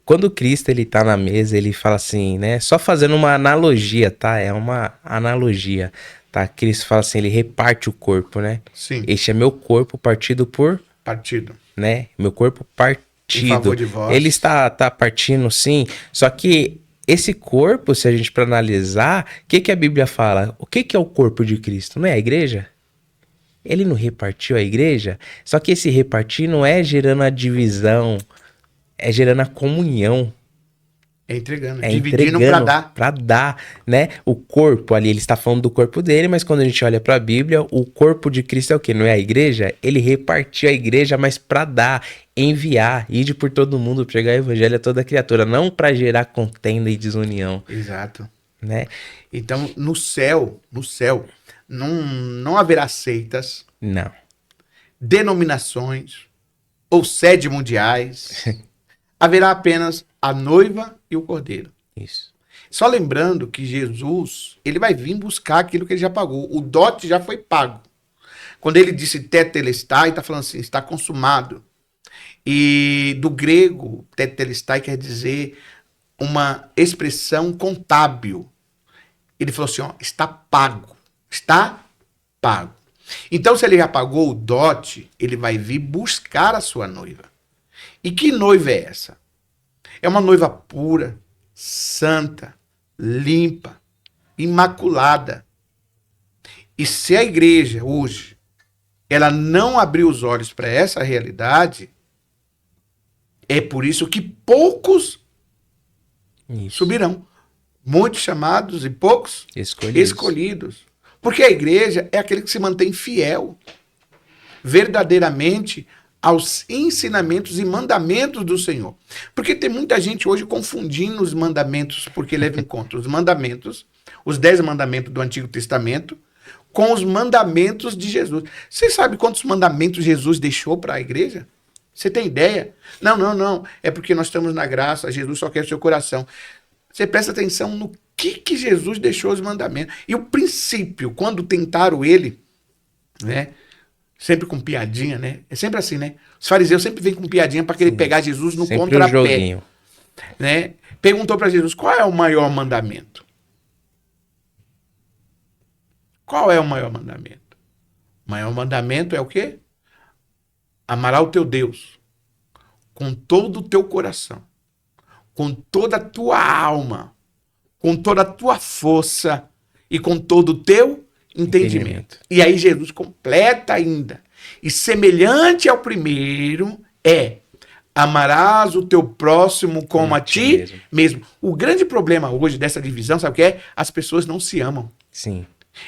quando Cristo ele tá na mesa, ele fala assim, né? Só fazendo uma analogia, tá? É uma analogia, tá? Cristo fala assim, ele reparte o corpo, né? Sim. Este é meu corpo partido por... Partido. Né? Meu corpo partido. Em favor de vós. Ele está partindo, sim. Só que esse corpo, se a gente para analisar, o que a Bíblia fala? O que é o corpo de Cristo? Não é a igreja? Ele não repartiu a igreja? Só que esse repartir não é gerando a divisão, é gerando a comunhão. É entregando, dividindo para dar. Para dar, né? O corpo ali, ele está falando do corpo dele, mas quando a gente olha para a Bíblia, o corpo de Cristo é o quê? Não é a igreja? Ele repartiu a igreja, mas para dar, enviar, ir por todo mundo, pregar o evangelho a toda criatura, não para gerar contenda e desunião. Exato. Né? Então, no céu, não haverá seitas, não, denominações ou sedes mundiais. Haverá apenas a noiva e o cordeiro. Isso. Só lembrando que Jesus, ele vai vir buscar aquilo que ele já pagou. O dote já foi pago. Quando ele disse tetelestai, ele está falando assim, está consumado. E do grego, tetelestai quer dizer uma expressão contábil. Ele falou assim, está pago. Está pago. Então, se ele já pagou o dote, ele vai vir buscar a sua noiva. E que noiva é essa? É uma noiva pura, santa, limpa, imaculada. E se a igreja hoje ela não abrir os olhos para essa realidade, é por isso que poucos subirão. Muitos chamados e poucos escolhidos. Porque a igreja é aquele que se mantém fiel, verdadeiramente, aos ensinamentos e mandamentos do Senhor. Porque tem muita gente hoje confundindo os mandamentos, porque leva em conta os mandamentos, os 10 mandamentos do Antigo Testamento, com os mandamentos de Jesus. Você sabe quantos mandamentos Jesus deixou para a igreja? Você tem ideia? Não. É porque nós estamos na graça, Jesus só quer o seu coração. Você presta atenção no que Jesus deixou os mandamentos. E o princípio, quando tentaram ele, né? Sempre com piadinha, né? É sempre assim, né? Os fariseus sempre vêm com piadinha para querer pegar Jesus no sempre contrapé. Um joguinho. Né? Perguntou para Jesus, qual é o maior mandamento? Qual é o maior mandamento? O maior mandamento é o quê? Amarás o teu Deus com todo o teu coração, com toda a tua alma, com toda a tua força e com todo o teu entendimento. E aí Jesus completa ainda. E semelhante ao primeiro é: amarás o teu próximo como a ti mesmo. O grande problema hoje dessa divisão, sabe o que é? As pessoas não se amam. Sim.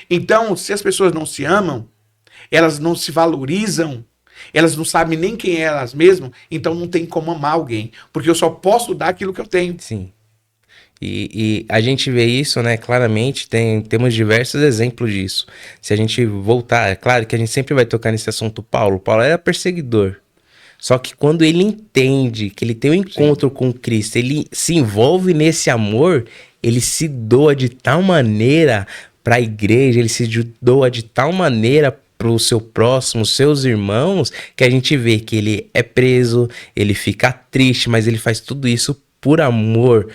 Então, se as pessoas não se amam, elas não se valorizam, elas não sabem nem quem é elas mesmas, então não tem como amar alguém, porque eu só posso dar aquilo que eu tenho. Sim. E a gente vê isso, né, claramente, temos diversos exemplos disso. Se a gente voltar, é claro que a gente sempre vai tocar nesse assunto. Paulo era perseguidor. Só que quando ele entende que ele tem um encontro com Cristo, ele se envolve nesse amor, ele se doa de tal maneira para a igreja, ele se doa de tal maneira para o seu próximo, seus irmãos, que a gente vê que ele é preso, ele fica triste, mas ele faz tudo isso por amor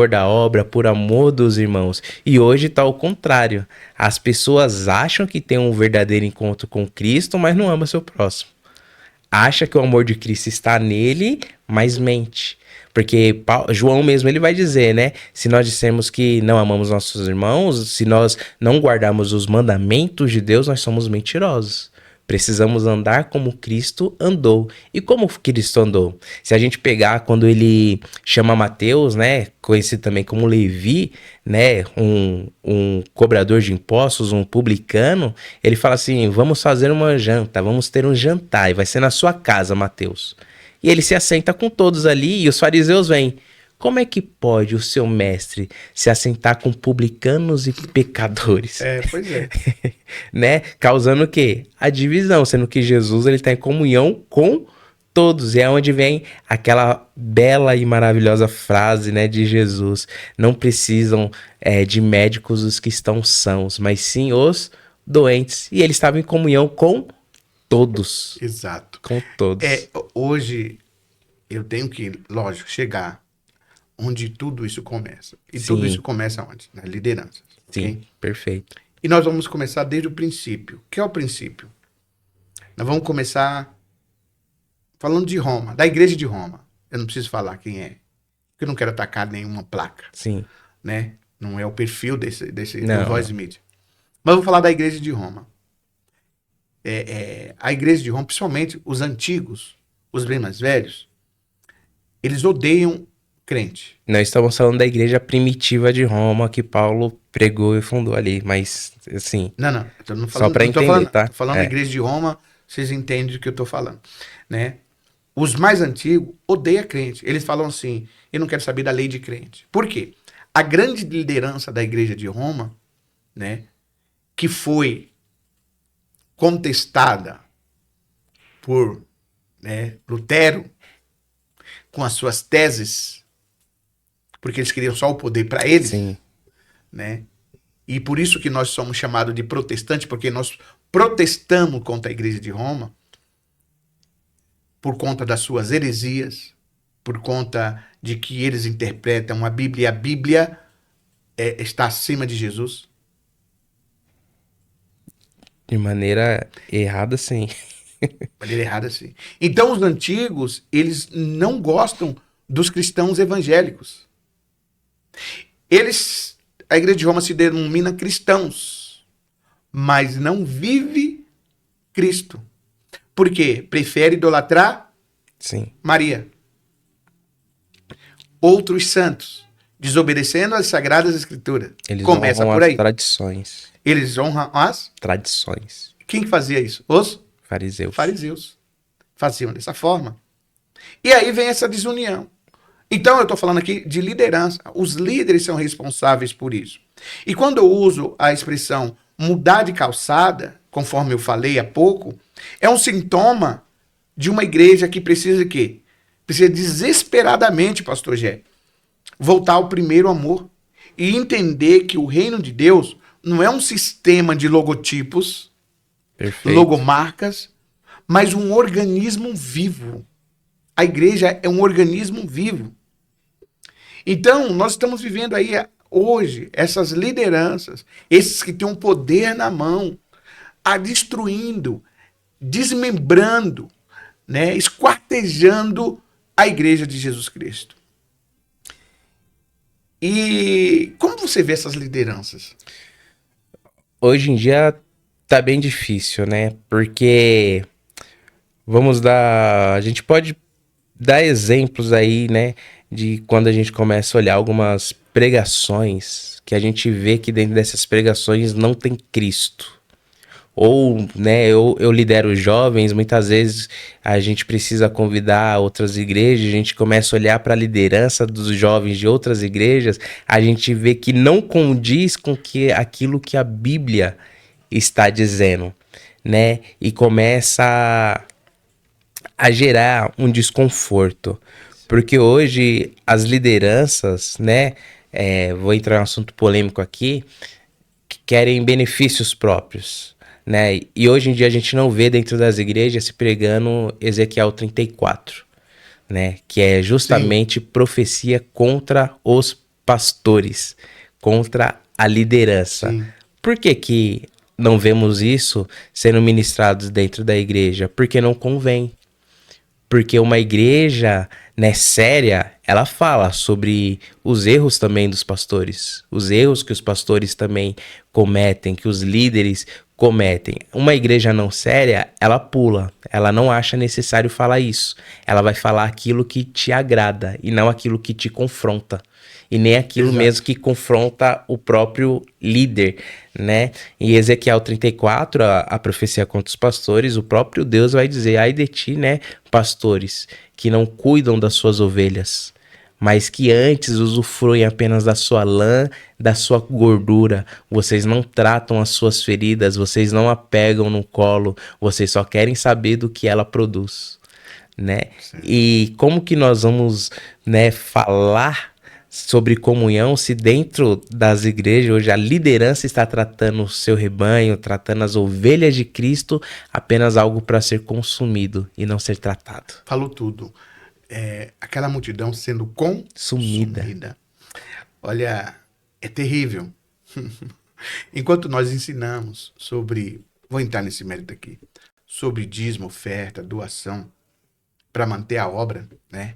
da obra, por amor dos irmãos. E hoje está ao contrário. As pessoas acham que tem um verdadeiro encontro com Cristo, mas não ama seu próximo. Acha que o amor de Cristo está nele, mas mente. Porque João mesmo ele vai dizer, né? Se nós dissermos que não amamos nossos irmãos, se nós não guardarmos os mandamentos de Deus, nós somos mentirosos. Precisamos andar como Cristo andou. E como Cristo andou? Se a gente pegar quando ele chama Mateus, né, conhecido também como Levi, né, um cobrador de impostos, um publicano, ele fala assim: vamos fazer uma janta, vamos ter um jantar, e vai ser na sua casa, Mateus. E ele se assenta com todos ali, e os fariseus vêm. Como é que pode o seu mestre se assentar com publicanos e pecadores? Pois é. Né? Causando o quê? A divisão, sendo que Jesus ele está em comunhão com todos. E é onde vem aquela bela e maravilhosa frase, né, de Jesus: não precisam de médicos os que estão sãos, mas sim os doentes. E ele estava em comunhão com todos. Exato. Com todos. Hoje eu tenho que, lógico, chegar onde tudo isso começa. E Sim. Tudo isso começa onde? Na liderança. Sim, okay? Perfeito. E nós vamos começar desde o princípio. O que é o princípio? Nós vamos começar falando de Roma, da igreja de Roma. Eu não preciso falar quem é, porque eu não quero atacar nenhuma placa. Sim. Né? Não é o perfil desse não, do Voz Media. Mas eu vou falar da igreja de Roma. A igreja de Roma, principalmente os antigos, os bem mais velhos, eles odeiam crente. Nós estamos falando da igreja primitiva de Roma que Paulo pregou e fundou ali, mas assim... Não. Eu não só para entender, tá? Tô falando da igreja de Roma, vocês entendem do que eu tô falando, né? Os mais antigos odeiam crente. Eles falam assim: eu não quero saber da lei de crente. Por quê? A grande liderança da igreja de Roma, né, que foi contestada por, né, Lutero com as suas teses, porque eles queriam só o poder para eles. Sim. Né? E por isso que nós somos chamados de protestantes, porque nós protestamos contra a igreja de Roma por conta das suas heresias, por conta de que eles interpretam a Bíblia, e a Bíblia está acima de Jesus. De maneira errada, sim. Maneira errada, sim. Então, os antigos, eles não gostam dos cristãos evangélicos. A Igreja de Roma se denomina cristãos, mas não vive Cristo. Por quê? Prefere idolatrar Sim. Maria. Outros santos, desobedecendo as Sagradas Escrituras. Eles Começa honram por as aí. tradições. Eles honram as... Tradições. Quem que fazia isso? Os Fariseus. fariseus. Faziam dessa forma. E aí vem essa desunião. Então, eu estou falando aqui de liderança. Os líderes são responsáveis por isso. E quando eu uso a expressão mudar de calçada, conforme eu falei há pouco, é um sintoma de uma igreja que precisa de quê? Precisa desesperadamente, pastor Gé, voltar ao primeiro amor e entender que o reino de Deus não é um sistema de logotipos, Perfeito. logomarcas, mas um organismo vivo. A igreja é um organismo vivo. Então, nós estamos vivendo aí hoje essas lideranças, esses que têm um poder na mão, destruindo, desmembrando, né, esquartejando a igreja de Jesus Cristo. E como você vê essas lideranças? Hoje em dia tá bem difícil, né? Porque a gente pode dar exemplos aí, né, de quando a gente começa a olhar algumas pregações que a gente vê que dentro dessas pregações não tem Cristo. Ou, né, eu lidero jovens, muitas vezes a gente precisa convidar outras igrejas, a gente começa a olhar para a liderança dos jovens de outras igrejas, a gente vê que não condiz com aquilo que a Bíblia está dizendo, né? E começa a gerar um desconforto. Porque hoje as lideranças, né, vou entrar em um assunto polêmico aqui, que querem benefícios próprios, né? E hoje em dia a gente não vê dentro das igrejas se pregando Ezequiel 34, né? Que é justamente profecia contra os pastores, contra a liderança. Sim. Por que não vemos isso sendo ministrado dentro da igreja? Porque não convém. Porque uma igreja, né, séria, ela fala sobre os erros também dos pastores, os erros que os pastores também cometem, que os líderes cometem. Uma igreja não séria, ela pula, ela não acha necessário falar isso. Ela vai falar aquilo que te agrada e não aquilo que te confronta. E nem aquilo Exato. mesmo que confronta o próprio líder, né? Em Ezequiel 34, a profecia contra os pastores, o próprio Deus vai dizer: ai de ti, né, pastores, que não cuidam das suas ovelhas, mas que antes usufruem apenas da sua lã, da sua gordura. Vocês não tratam as suas feridas, vocês não a pegam no colo, vocês só querem saber do que ela produz, né? E como que nós vamos, né, falar sobre comunhão se dentro das igrejas hoje a liderança está tratando o seu rebanho, tratando as ovelhas de Cristo apenas algo para ser consumido e não ser tratado? Falou tudo. Aquela multidão sendo consumida. Olha, é terrível. Enquanto nós ensinamos sobre, vou entrar nesse mérito aqui, sobre dízimo, oferta, doação, para manter a obra, né?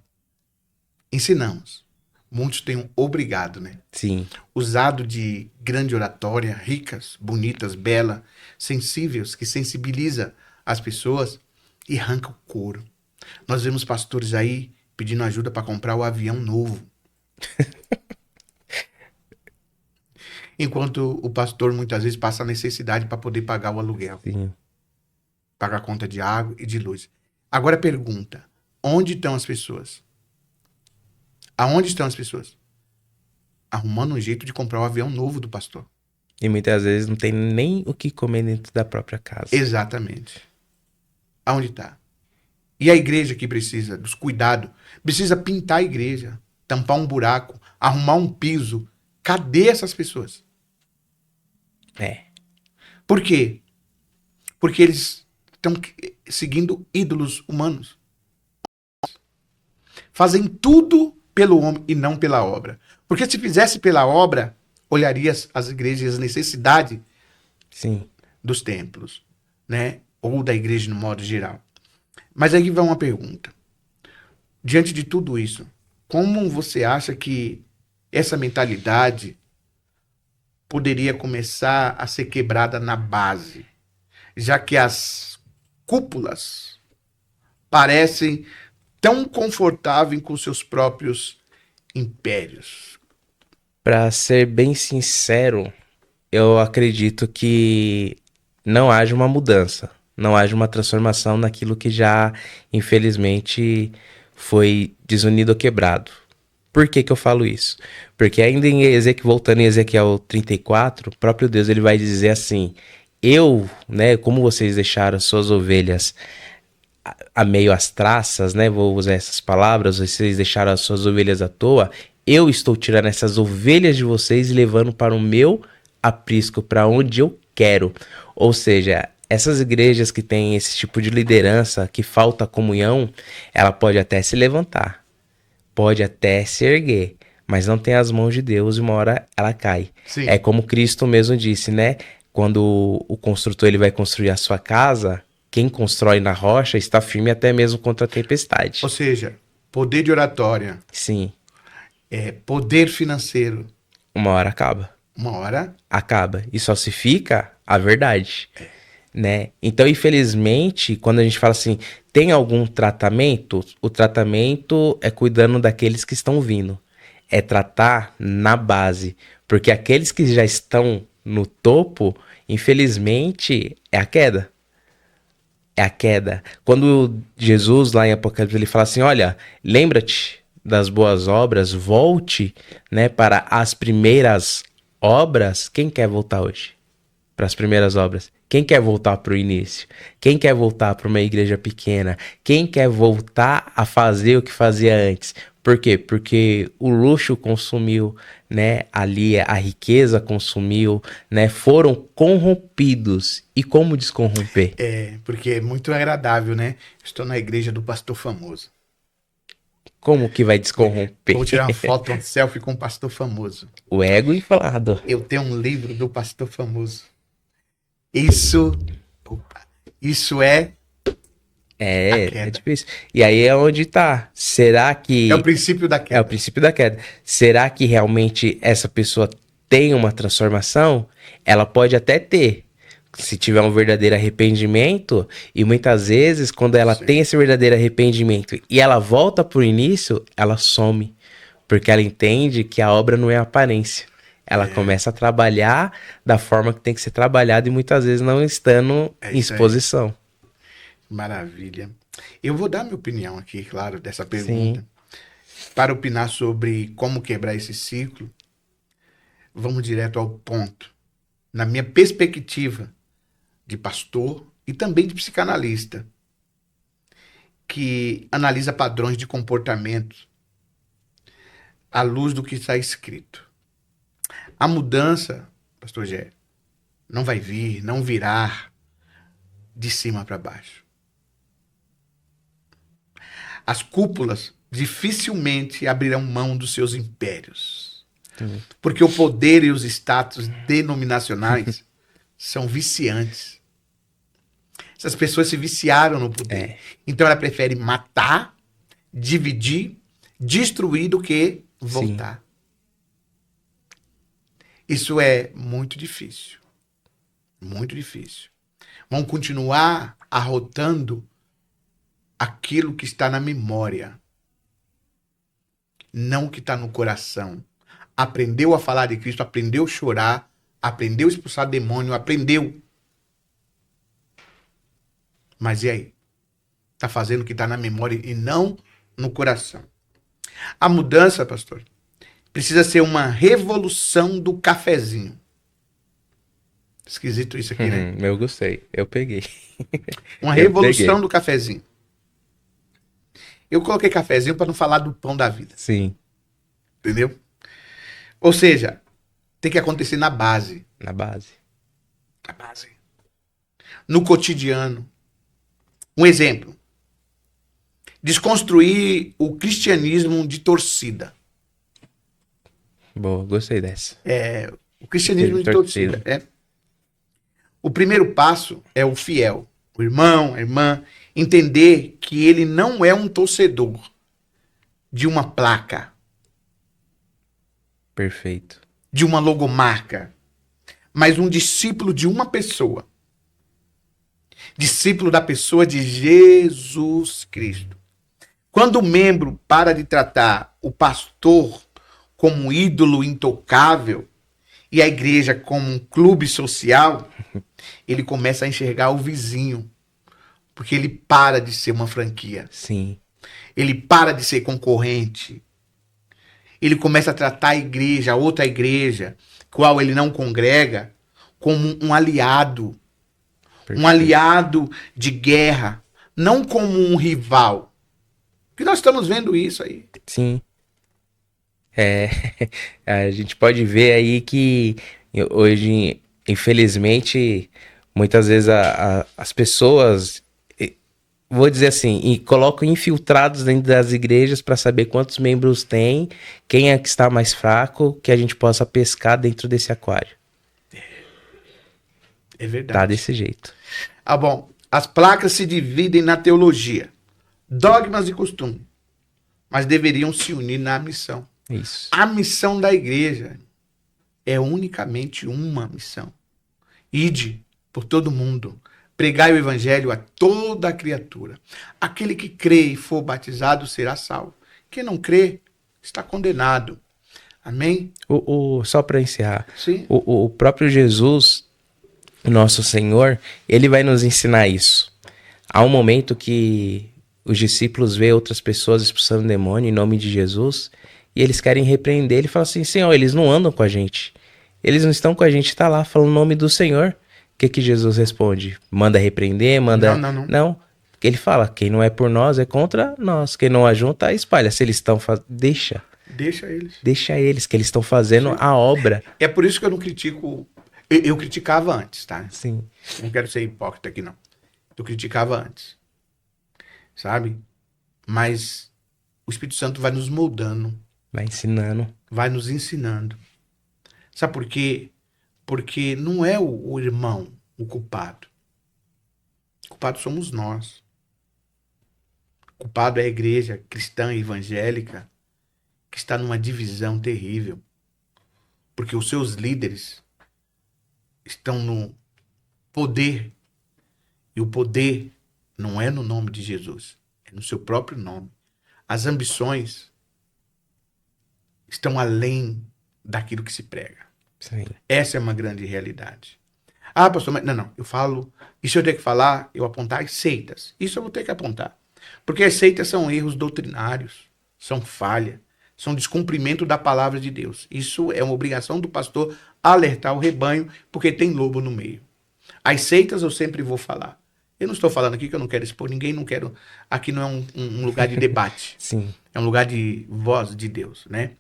Ensinamos. Muitos têm obrigado, né? Sim. Usado de grande oratória, ricas, bonitas, belas, sensíveis, que sensibiliza as pessoas e arranca o couro. Nós vemos pastores aí pedindo ajuda para comprar o avião novo. Enquanto o pastor muitas vezes passa a necessidade para poder pagar o aluguel. Sim. Pagar a conta de água e de luz. Agora pergunta, onde estão as pessoas? Aonde estão as pessoas? Arrumando um jeito de comprar o avião novo do pastor. E muitas vezes não tem nem o que comer dentro da própria casa. Exatamente. Aonde está? E a igreja que precisa dos cuidados, precisa pintar a igreja, tampar um buraco, arrumar um piso. Cadê essas pessoas? Por quê? Porque eles estão seguindo ídolos humanos. Fazem tudo pelo homem e não pela obra. Porque se fizesse pela obra, olharia as igrejas, as necessidades Sim. dos templos, né? ou da igreja no modo geral. Mas aí vai uma pergunta. Diante de tudo isso, como você acha que essa mentalidade poderia começar a ser quebrada na base, já que as cúpulas parecem tão confortáveis com seus próprios impérios? Para ser bem sincero, eu acredito que não haja uma mudança, não haja uma transformação naquilo que já, infelizmente, foi desunido ou quebrado. Por que que eu falo isso? Porque ainda em Ezequiel, voltando em Ezequiel 34, o próprio Deus ele vai dizer assim: eu, né, como vocês deixaram suas ovelhas a meio às traças, né, vou usar essas palavras, vocês deixaram as suas ovelhas à toa, eu estou tirando essas ovelhas de vocês e levando para o meu aprisco, para onde eu quero. Ou seja, essas igrejas que têm esse tipo de liderança, que falta comunhão, ela pode até se levantar, pode até se erguer, mas não tem as mãos de Deus e uma hora ela cai. Sim. É como Cristo mesmo disse, né? Quando o construtor ele vai construir a sua casa, quem constrói na rocha está firme até mesmo contra a tempestade. Ou seja, poder de oratória, Sim, poder financeiro, uma hora acaba. uma hora Acaba. E só se fica a verdade. Né? Então, infelizmente, quando a gente fala assim, tem algum tratamento? O tratamento é cuidando daqueles que estão vindo. É tratar na base. Porque aqueles que já estão no topo, infelizmente, é a queda. É a queda. Quando Jesus, lá em Apocalipse, ele fala assim, olha, lembra-te das boas obras, volte, né, para as primeiras obras. Quem quer voltar hoje para as primeiras obras? Quem quer voltar para o início? Quem quer voltar para uma igreja pequena? Quem quer voltar a fazer o que fazia antes? Por quê? Porque o luxo consumiu, né? Ali a riqueza consumiu, né? Foram corrompidos. E como descorromper? porque é muito agradável, né? Estou na igreja do pastor famoso. Como que vai descorromper? Vou tirar uma foto, um selfie com o pastor famoso. O ego inflado. Eu tenho um livro do pastor famoso. Isso é a É queda. difícil. E aí é onde tá. Será que É o princípio da é o queda. princípio da queda? Será que realmente essa pessoa tem uma transformação? Ela pode até ter, se tiver um verdadeiro arrependimento, e muitas vezes, quando ela Sim. tem esse verdadeiro arrependimento e ela volta pro início, ela some. Porque ela entende que a obra não é aparência. Ela começa a trabalhar da forma que tem que ser trabalhada e muitas vezes não estando em isso aí. exposição. Maravilha. Eu vou dar minha opinião aqui, claro, dessa Sim. pergunta. Para opinar sobre como quebrar esse ciclo, vamos direto ao ponto. Na minha perspectiva de pastor e também de psicanalista, que analisa padrões de comportamento à luz do que está escrito. A mudança, pastor Gé, não vai vir, não virá de cima para baixo. As cúpulas dificilmente abrirão mão dos seus impérios. Porque o poder e os status denominacionais são viciantes. Essas pessoas se viciaram no poder. Então ela prefere matar, dividir, destruir do que voltar. Sim. Isso é muito difícil. Muito difícil. Vão continuar arrotando aquilo que está na memória, não o que está no coração. Aprendeu a falar de Cristo, aprendeu a chorar, aprendeu a expulsar demônio, aprendeu. Mas e aí? Está fazendo o que está na memória e não no coração. A mudança, pastor, precisa ser uma revolução do cafezinho. Esquisito isso aqui, né? Eu gostei, eu peguei. Uma revolução do cafezinho. Eu coloquei cafezinho para não falar do pão da vida. Sim. Entendeu? Ou seja, tem que acontecer na base. Na base. Na base. No cotidiano. Um exemplo. Desconstruir o cristianismo de torcida. Boa, gostei dessa. O cristianismo de torcida. O primeiro passo é o fiel. o irmão, a irmã, entender que ele não é um torcedor de uma placa, Perfeito. de uma logomarca, mas um discípulo de uma pessoa. Discípulo da pessoa de Jesus Cristo. Quando o membro para de tratar o pastor como um ídolo intocável e a igreja como um clube social, ele começa a enxergar o vizinho, porque ele para de ser uma franquia, Sim. ele para de ser concorrente, ele começa a tratar a igreja, a outra igreja, qual ele não congrega, como um aliado, Perfeito. um aliado de guerra, não como um rival. Porque nós estamos vendo isso aí. Sim. É, a gente pode ver aí que hoje, infelizmente, muitas vezes as pessoas, vou dizer assim, colocam infiltrados dentro das igrejas para saber quantos membros tem, quem é que está mais fraco, que a gente possa pescar dentro desse aquário. É verdade. Tá desse jeito. Ah, bom. As placas se dividem na teologia, dogmas e costumes, mas deveriam se unir na missão. Isso. A missão da igreja é unicamente uma missão. Ide por todo mundo, pregai o evangelho a toda a criatura. Aquele que crê e for batizado será salvo. Quem não crê está condenado. Amém? Só para encerrar, Sim. o próprio Jesus, nosso Senhor, ele vai nos ensinar isso. Há um momento que os discípulos veem outras pessoas expulsando demônio em nome de Jesus e eles querem repreender. Ele fala assim, Senhor, eles não andam com a gente. Eles não estão com a gente, tá lá falando o nome do Senhor. O que Jesus responde? Manda repreender, manda... Não. Ele fala, quem não é por nós é contra nós. Quem não ajunta, espalha. Se eles estão fazendo... Deixa eles. Deixa eles, que eles estão fazendo a obra. É por isso que eu não critico... Eu criticava antes, tá? Sim. Não quero ser hipócrita aqui, não. Eu criticava antes. Sabe? Mas o Espírito Santo vai nos moldando. Vai ensinando. Vai nos ensinando. Sabe por quê? Porque não é o irmão o culpado. O culpado somos nós. O culpado é a igreja cristã e evangélica que está numa divisão terrível. Porque os seus líderes estão no poder. E o poder não é no nome de Jesus. É no seu próprio nome. As ambições estão além daquilo que se prega. Sim. Essa é uma grande realidade. Ah, pastor, mas não. Eu falo... E se eu ter que falar, eu apontar as seitas. Isso eu vou ter que apontar. Porque as seitas são erros doutrinários. São falha. São descumprimento da palavra de Deus. Isso é uma obrigação do pastor alertar o rebanho, porque tem lobo no meio. As seitas eu sempre vou falar. Eu não estou falando aqui que eu não quero expor ninguém, não quero... Aqui não é um lugar de debate. Sim. É um lugar de voz de Deus, né?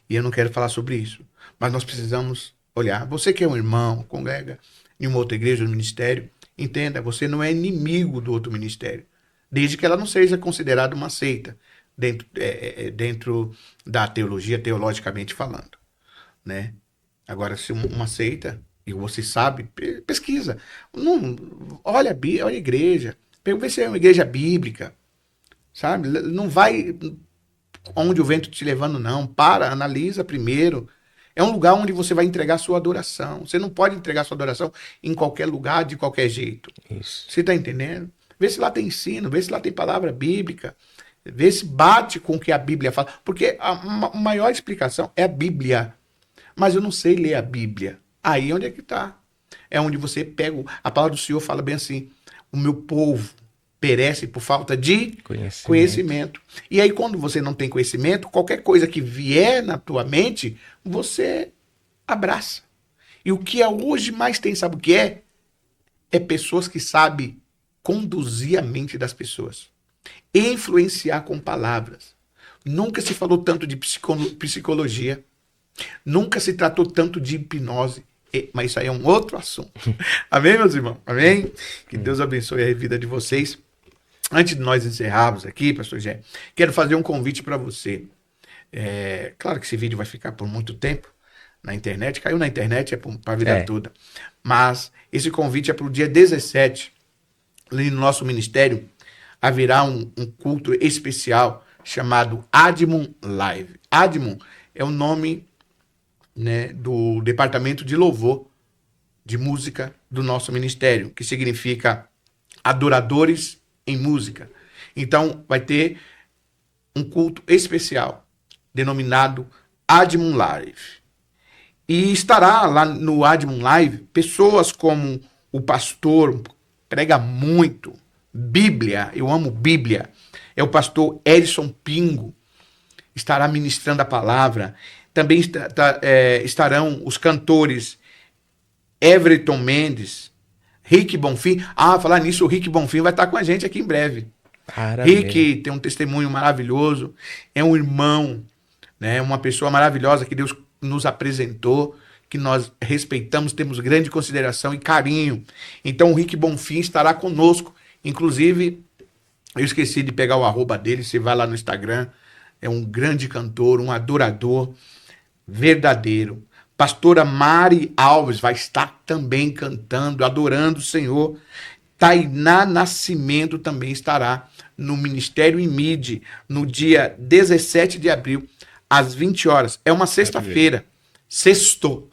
E eu não quero falar sobre isso. Mas nós precisamos olhar. Você que é um irmão, congrega em uma outra igreja, no ministério, entenda, você não é inimigo do outro ministério. Desde que ela não seja considerada uma seita, dentro da teologia, teologicamente falando, né? Agora, se uma seita, e você sabe, pesquisa. Não, olha a igreja. Vê se é uma igreja bíblica, sabe? Não vai onde o vento te levando, não. Para, analisa primeiro. É um lugar onde você vai entregar sua adoração. Você não pode entregar sua adoração em qualquer lugar, de qualquer jeito. Isso. Você está entendendo? Vê se lá tem ensino, vê se lá tem palavra bíblica. Vê se bate com o que a Bíblia fala. Porque a maior explicação é a Bíblia. Mas eu não sei ler a Bíblia. Aí onde é que está? É onde você pega... A palavra do Senhor fala bem assim, o meu povo perece por falta de conhecimento. E aí, quando você não tem conhecimento, qualquer coisa que vier na tua mente, você abraça. E o que hoje mais tem, sabe o que é? É pessoas que sabem conduzir a mente das pessoas. Influenciar com palavras. Nunca se falou tanto de psicologia. Nunca se tratou tanto de hipnose. Mas isso aí é um outro assunto. Amém, meus irmãos? Amém? Que Deus abençoe a vida de vocês. Antes de nós encerrarmos aqui, pastor Gé, quero fazer um convite para você. Claro que esse vídeo vai ficar por muito tempo na internet. Caiu na internet, é para a vida toda. Mas esse convite é para o dia 17 ali no nosso ministério, haverá um culto especial chamado Admon Live. Admon é o nome, né, do departamento de louvor de música do nosso ministério, que significa adoradores em música. Então, vai ter um culto especial, denominado Admon Live. E estará lá no Admon Live pessoas como o pastor, prega muito, Bíblia, eu amo Bíblia, é o pastor Edson Pingo, estará ministrando a palavra. Também estarão os cantores Everton Mendes, Rick Bonfim. Falar nisso, o Rick Bonfim vai estar com a gente aqui em breve. Rick tem um testemunho maravilhoso, é um irmão, né, uma pessoa maravilhosa que Deus nos apresentou, que nós respeitamos, temos grande consideração e carinho. Então o Rick Bonfim estará conosco. Inclusive, eu esqueci de pegar o arroba dele, você vai lá no Instagram, é um grande cantor, um adorador verdadeiro. Pastora Mari Alves vai estar também cantando, adorando o Senhor. Tainá Nascimento também estará no Ministério IMID, no dia 17 de abril, às 20 horas. É uma sexta-feira. Sextou.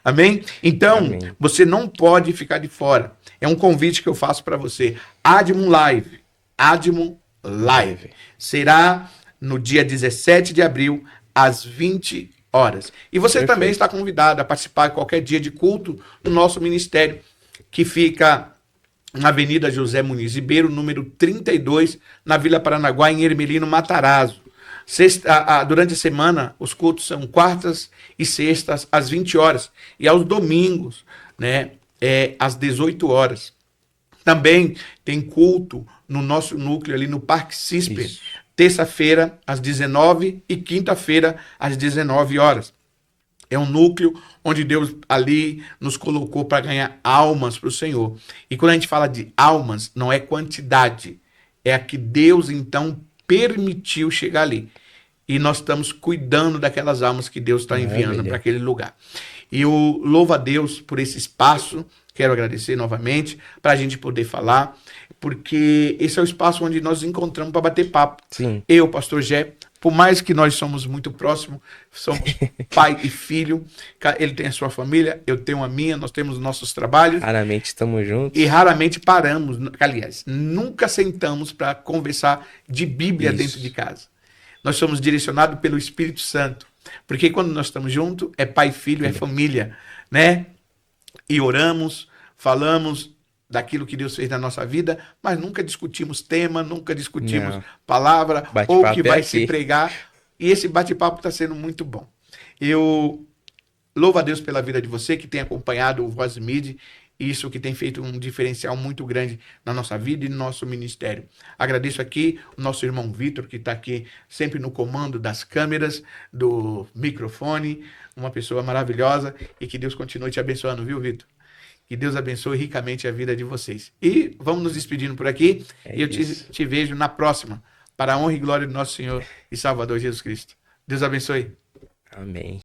Amém? Então, amém. Você não pode ficar de fora. É um convite que eu faço para você. Admon Live. Admon Live. Será no dia 17 de abril, às 20 horas. E você Perfeito. Também está convidado a participar qualquer dia de culto do nosso ministério, que fica na Avenida José Muniz Ribeiro, número 32, na Vila Paranaguá, em Ermelino Matarazzo. Durante a semana, os cultos são quartas e sextas, às 20 horas. E aos domingos, né, às 18 horas. Também tem culto no nosso núcleo ali no Parque Cisper. Terça-feira, às 19 e quinta-feira, às 19 horas. É um núcleo onde Deus ali nos colocou para ganhar almas para o Senhor. E quando a gente fala de almas, não é quantidade. É a que Deus, então, permitiu chegar ali. E nós estamos cuidando daquelas almas que Deus está enviando para aquele lugar. E eu louvo a Deus por esse espaço. Quero agradecer novamente para a gente poder falar, porque esse é o espaço onde nós nos encontramos para bater papo. Sim. Eu, pastor Jé, por mais que nós somos muito próximos, somos pai e filho, ele tem a sua família, eu tenho a minha, nós temos nossos trabalhos. Raramente estamos juntos. E raramente paramos, aliás, nunca sentamos para conversar de Bíblia dentro de casa. Nós somos direcionados pelo Espírito Santo, porque quando nós estamos juntos, é pai e filho, é família, né? E oramos, falamos daquilo que Deus fez na nossa vida, mas nunca discutimos tema, nunca discutimos palavra, ou o que vai se pregar. E esse bate-papo está sendo muito bom. Eu louvo a Deus pela vida de você que tem acompanhado o Voz Mid, isso que tem feito um diferencial muito grande na nossa vida e no nosso ministério. Agradeço aqui o nosso irmão Vitor, que está aqui sempre no comando das câmeras, do microfone, uma pessoa maravilhosa, e que Deus continue te abençoando, viu, Vitor? Que Deus abençoe ricamente a vida de vocês. E vamos nos despedindo por aqui, e eu te vejo na próxima, para a honra e glória do nosso Senhor e Salvador Jesus Cristo. Deus abençoe. Amém.